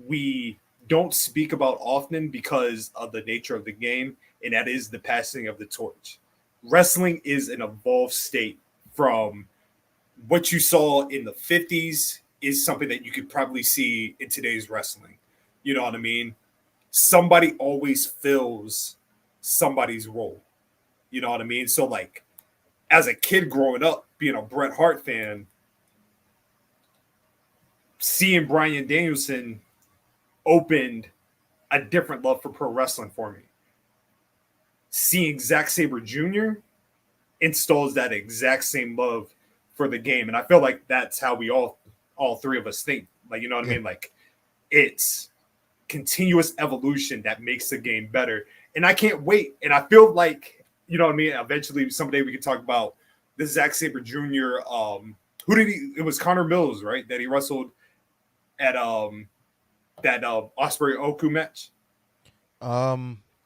we don't speak about often because of the nature of the game, and that is the passing of the torch. Wrestling is an evolved state from what you saw in the 50s is something that you could probably see in today's wrestling. You know what I mean? Somebody always fills somebody's role. You know what I mean? So, like, as a kid growing up, being a Bret Hart fan, seeing Bryan Danielson opened a different love for pro wrestling for me. Seeing Zack Sabre Jr. installs that exact same love for the game. And I feel like that's how we all three of us think. Like, you know what I mean? Like, it's continuous evolution that makes the game better. And I can't wait. And I feel like, you know what I mean? Eventually, someday we can talk about the Zack Sabre Jr. It was Connor Mills, right? That he wrestled at that Ospreay Oku match.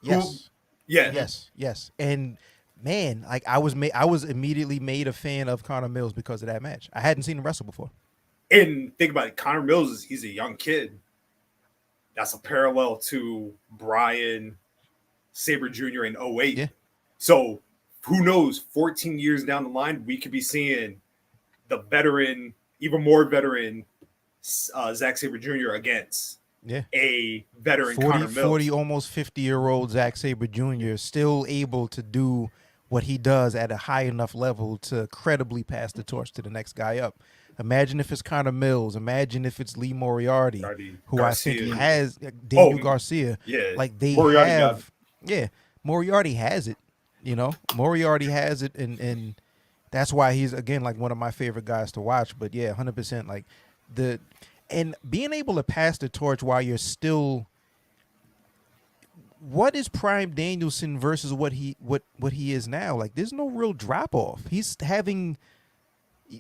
Yes. Yeah. Yes. And man, like I was immediately made a fan of Connor Mills because of that match. I hadn't seen him wrestle before. And think about it, Connor Mills he's a young kid. That's a parallel to Bryan Sabre Jr. in 08. Yeah. So who knows, 14 years down the line, we could be seeing the veteran, even more veteran Zack Sabre Jr. against a veteran 40, almost 50-year-old Zack Sabre Jr. still able to do what he does at a high enough level to credibly pass the torch to the next guy up. Imagine if it's Connor Mills. Imagine if it's Lee Moriarty, who Garcia. I think has Daniel Garcia. Yeah, like they Moriarty have. Yeah, Moriarty has it. You know, Moriarty has it, and that's why he's again like one of my favorite guys to watch. But yeah, 100%. Like and being able to pass the torch while you're still. What is Bryan Danielson versus what he is now? Like, there's no real drop off. He's having.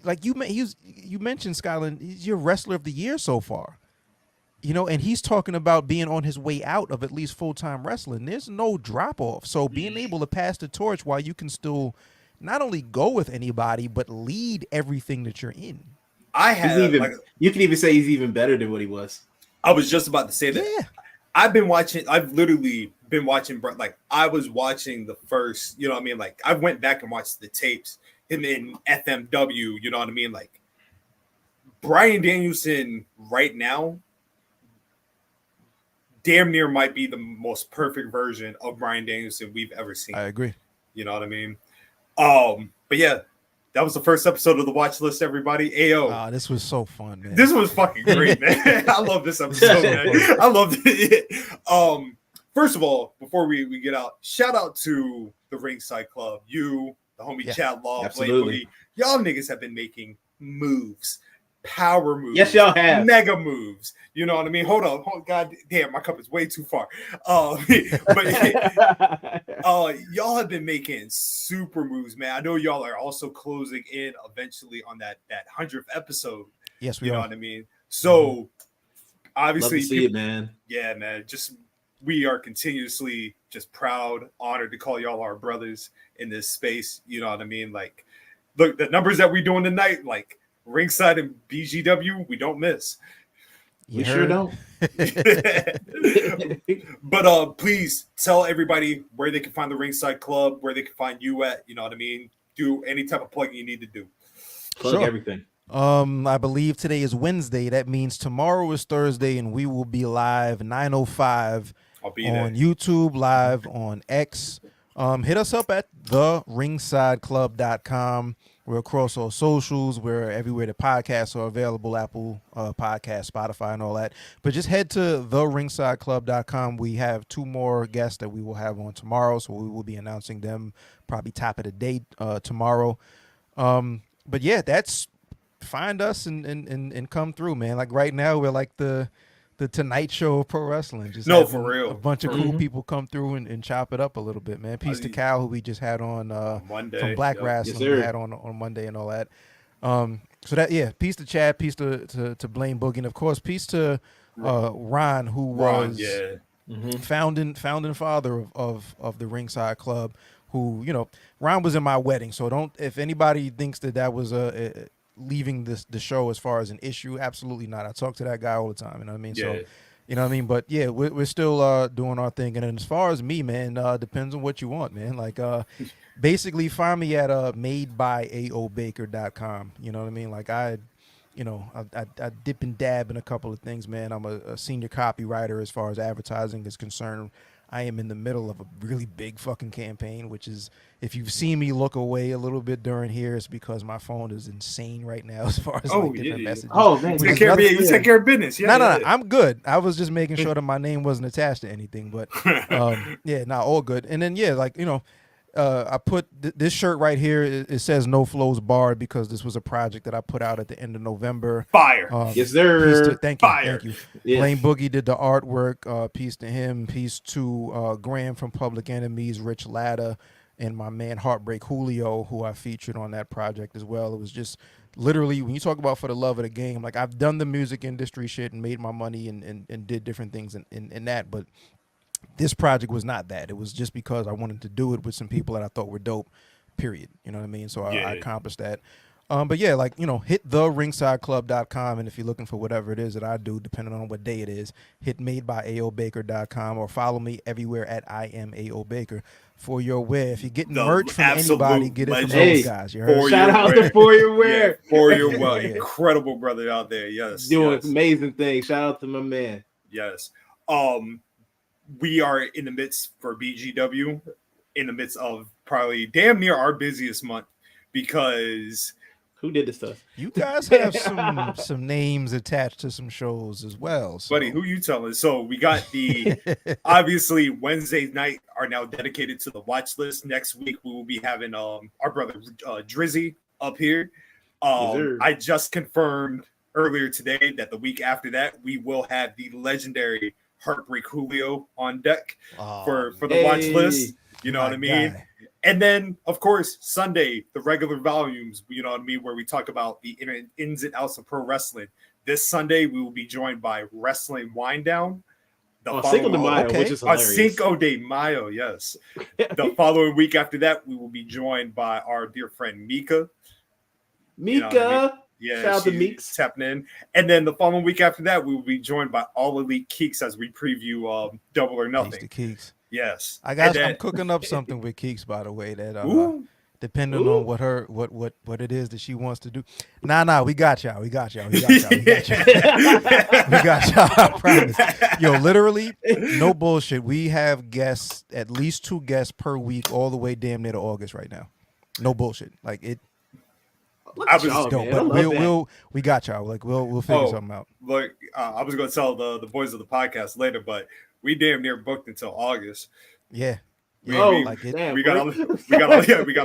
Like you mentioned, Scotland, he's your wrestler of the year so far, you know, and he's talking about being on his way out of at least full-time wrestling. There's no drop off. So being able to pass the torch while you can still not only go with anybody, but lead everything that you're in. You can even say he's even better than what he was. I was just about to say that. Yeah. I've literally been watching, like I was watching the first, you know what I mean? Like I went back and watched the tapes. Him in FMW, you know what I mean? Like Bryan Danielson right now, damn near might be the most perfect version of Bryan Danielson we've ever seen. I agree. You know what I mean? But yeah, that was the first episode of the watch list, everybody. Ayo. This was so fun, man. This was fucking great, man. I love this episode, man. I loved it. First of all, before we get out, shout out to the Ringside Club. You, the homie Chad Law, Blake Boogie. Y'all niggas have been making moves, power moves. Yes, y'all have. Mega moves. You know what I mean? Hold on. God damn, my cup is way too far. Y'all have been making super moves, man. I know y'all are also closing in eventually on that 100th episode. Yes, we You are. know what I mean? So, obviously. Love to see it, man. Yeah, man. We are continuously just proud, honored to call y'all our brothers in this space. You know what I mean? Like, look, the numbers that we're doing tonight, like Ringside and BGW, we don't miss. We sure don't. But please tell everybody where they can find the Ringside Club, where they can find you at. You know what I mean? Do any type of plugging you need to do. Plug everything. I believe today is Wednesday. That means tomorrow is Thursday, and we will be live 9:05 I'll be on there. YouTube, live on X, Hit us up at therinsideclub.com. We're across all socials. We're everywhere the podcasts are available, Apple Podcasts, Spotify, and all that. But just head to therinsideclub.com. We have 2 more guests that we will have on tomorrow, so we will be announcing them probably top of the day tomorrow. But yeah, that's find us and come through, man. Like right now, we're like the Tonight Show of pro wrestling. Just for real. A bunch of cool people come through and chop it up a little bit, man. Peace to Cal, who we just had on Monday from Black Wrestling. Yes, we had on Monday and all that. So that peace to Chad, peace to Blaine Boogie, and of course peace to Ron, who was founding father of the Ringside Club. Who, you know, Ron was in my wedding, so don't, if anybody thinks that was leaving the show as far as an issue, absolutely not. I talk to that guy all the time, you know what I mean? So, you know what I mean? But yeah, we're still doing our thing. And then as far as me, man, depends on what you want, man. Like basically find me at madebyAOBaker.com. You know what I mean? Like I dip and dab in a couple of things, man. I'm a senior copywriter as far as advertising is concerned. I am in the middle of a really big fucking campaign, which is, if you've seen me look away a little bit during here, it's because my phone is insane right now as far as different messages. Oh, man. You take care of business. Yeah, no, I'm good. I was just making sure that my name wasn't attached to anything, but all good. And then, I put this shirt right here. It says No Flows Barred because this was a project that I put out at the end of November. Fire. Yes, sir. Thank you. Yes. Blaine Boogie did the artwork. Peace to him. Peace to Graham from Public Enemies, Rich Latta, and my man Heartbreak Julio, who I featured on that project as well. It was just literally, when you talk about for the love of the game, like I've done the music industry shit and made my money and did different things in that, but this project was not that. It was just because I wanted to do it with some people that I thought were dope, period. You know what I mean? So I accomplished that. But yeah, like, hit therinsideclub.com. And if you're looking for whatever it is that I do, depending on what day it is, hit madebyAOBaker.com or follow me everywhere at IamAOBaker for your wear. If you're getting merch from anybody, get it from those guys. You heard? Shout out to For Your Wear. For Your Wear. Incredible brother out there. Yes. Doing amazing things. Shout out to my man. Yes. We are in the midst for BGW, in the midst of probably damn near our busiest month, because who did this stuff? You guys have some names attached to some shows as well. So. Buddy, who you telling? So we got the obviously Wednesday night are now dedicated to the watch list. Next week we will be having our brother Drizzy up here. I just confirmed earlier today that the week after that we will have the legendary Heartbreak Julio on deck for the watch list. You know what I mean? Guy. And then, of course, Sunday, the regular volumes, you know what I mean, where we talk about the ins and outs of pro wrestling. This Sunday, we will be joined by Wrestling Wind Down. Cinco de Mayo, which is hilarious. Cinco de Mayo, yes. The following week after that, we will be joined by our dear friend Mika. You know what I mean? Yeah, shout out to Meeks tapping in. And then the following week after that, we will be joined by All Elite Keeks as we preview Double or Nothing. Keeks. Yes. I'm cooking up something with Keeks, by the way, that depending on what it is that she wants to do. Nah, we got y'all. We got y'all. I promise. Yo, literally, no bullshit. We have guests, at least 2 guests per week, all the way damn near to August right now. No bullshit. Like it. I was dope, but we got y'all. Like we'll figure something out. Look, I was gonna tell the boys of the podcast later, but we damn near booked until August. Yeah. We got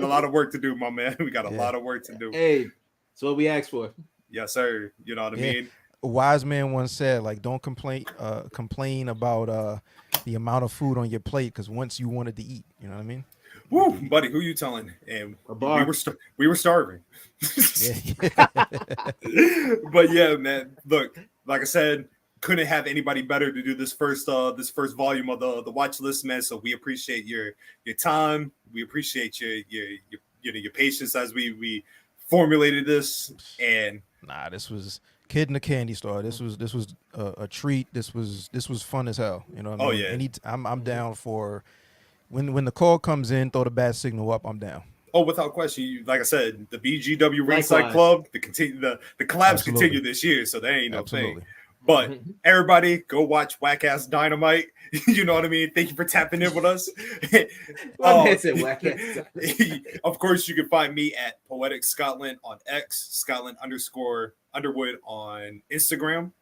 a lot of work to do, my man. We got a lot of work to do. Hey, that's what we asked for. Yes, sir. You know what I mean? A wise man once said, like, don't complain about the amount of food on your plate, because once you wanted to eat, you know what I mean? Woo, buddy, who you telling? And we were starving. But yeah, man. Look, like I said, couldn't have anybody better to do this first volume of the watch list, man. So we appreciate your time. We appreciate your patience as we formulated this. And this was kid in the candy store. This was a treat. This was fun as hell. You know what I mean? Yeah. I'm down for when the call comes in, throw the bat signal up. I'm down. Oh, without question. Like I said, the BGW Ringside Club, the collabs continue this year, so there ain't no thing. But everybody, go watch Whack Ass Dynamite. You know what I mean? Thank you for tapping in with us. Of course, you can find me at PoeticScotland on X, Scotland_Underwood on Instagram.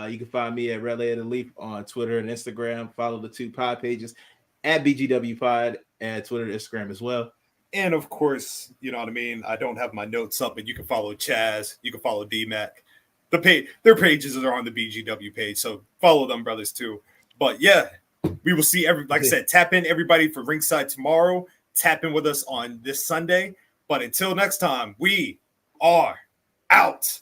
You can find me at Raleoftheleaf on Twitter and Instagram. Follow the 2 pod pages at bgwpod and Twitter and Instagram as well. And of course, you know what I mean? I don't have my notes up, but you can follow Chaz. You can follow DMac. Their pages are on the BGW page, so follow them, brothers, too. But yeah, we will see like I said, tap in everybody for Ringside tomorrow. Tap in with us on this Sunday. But until next time, we are out.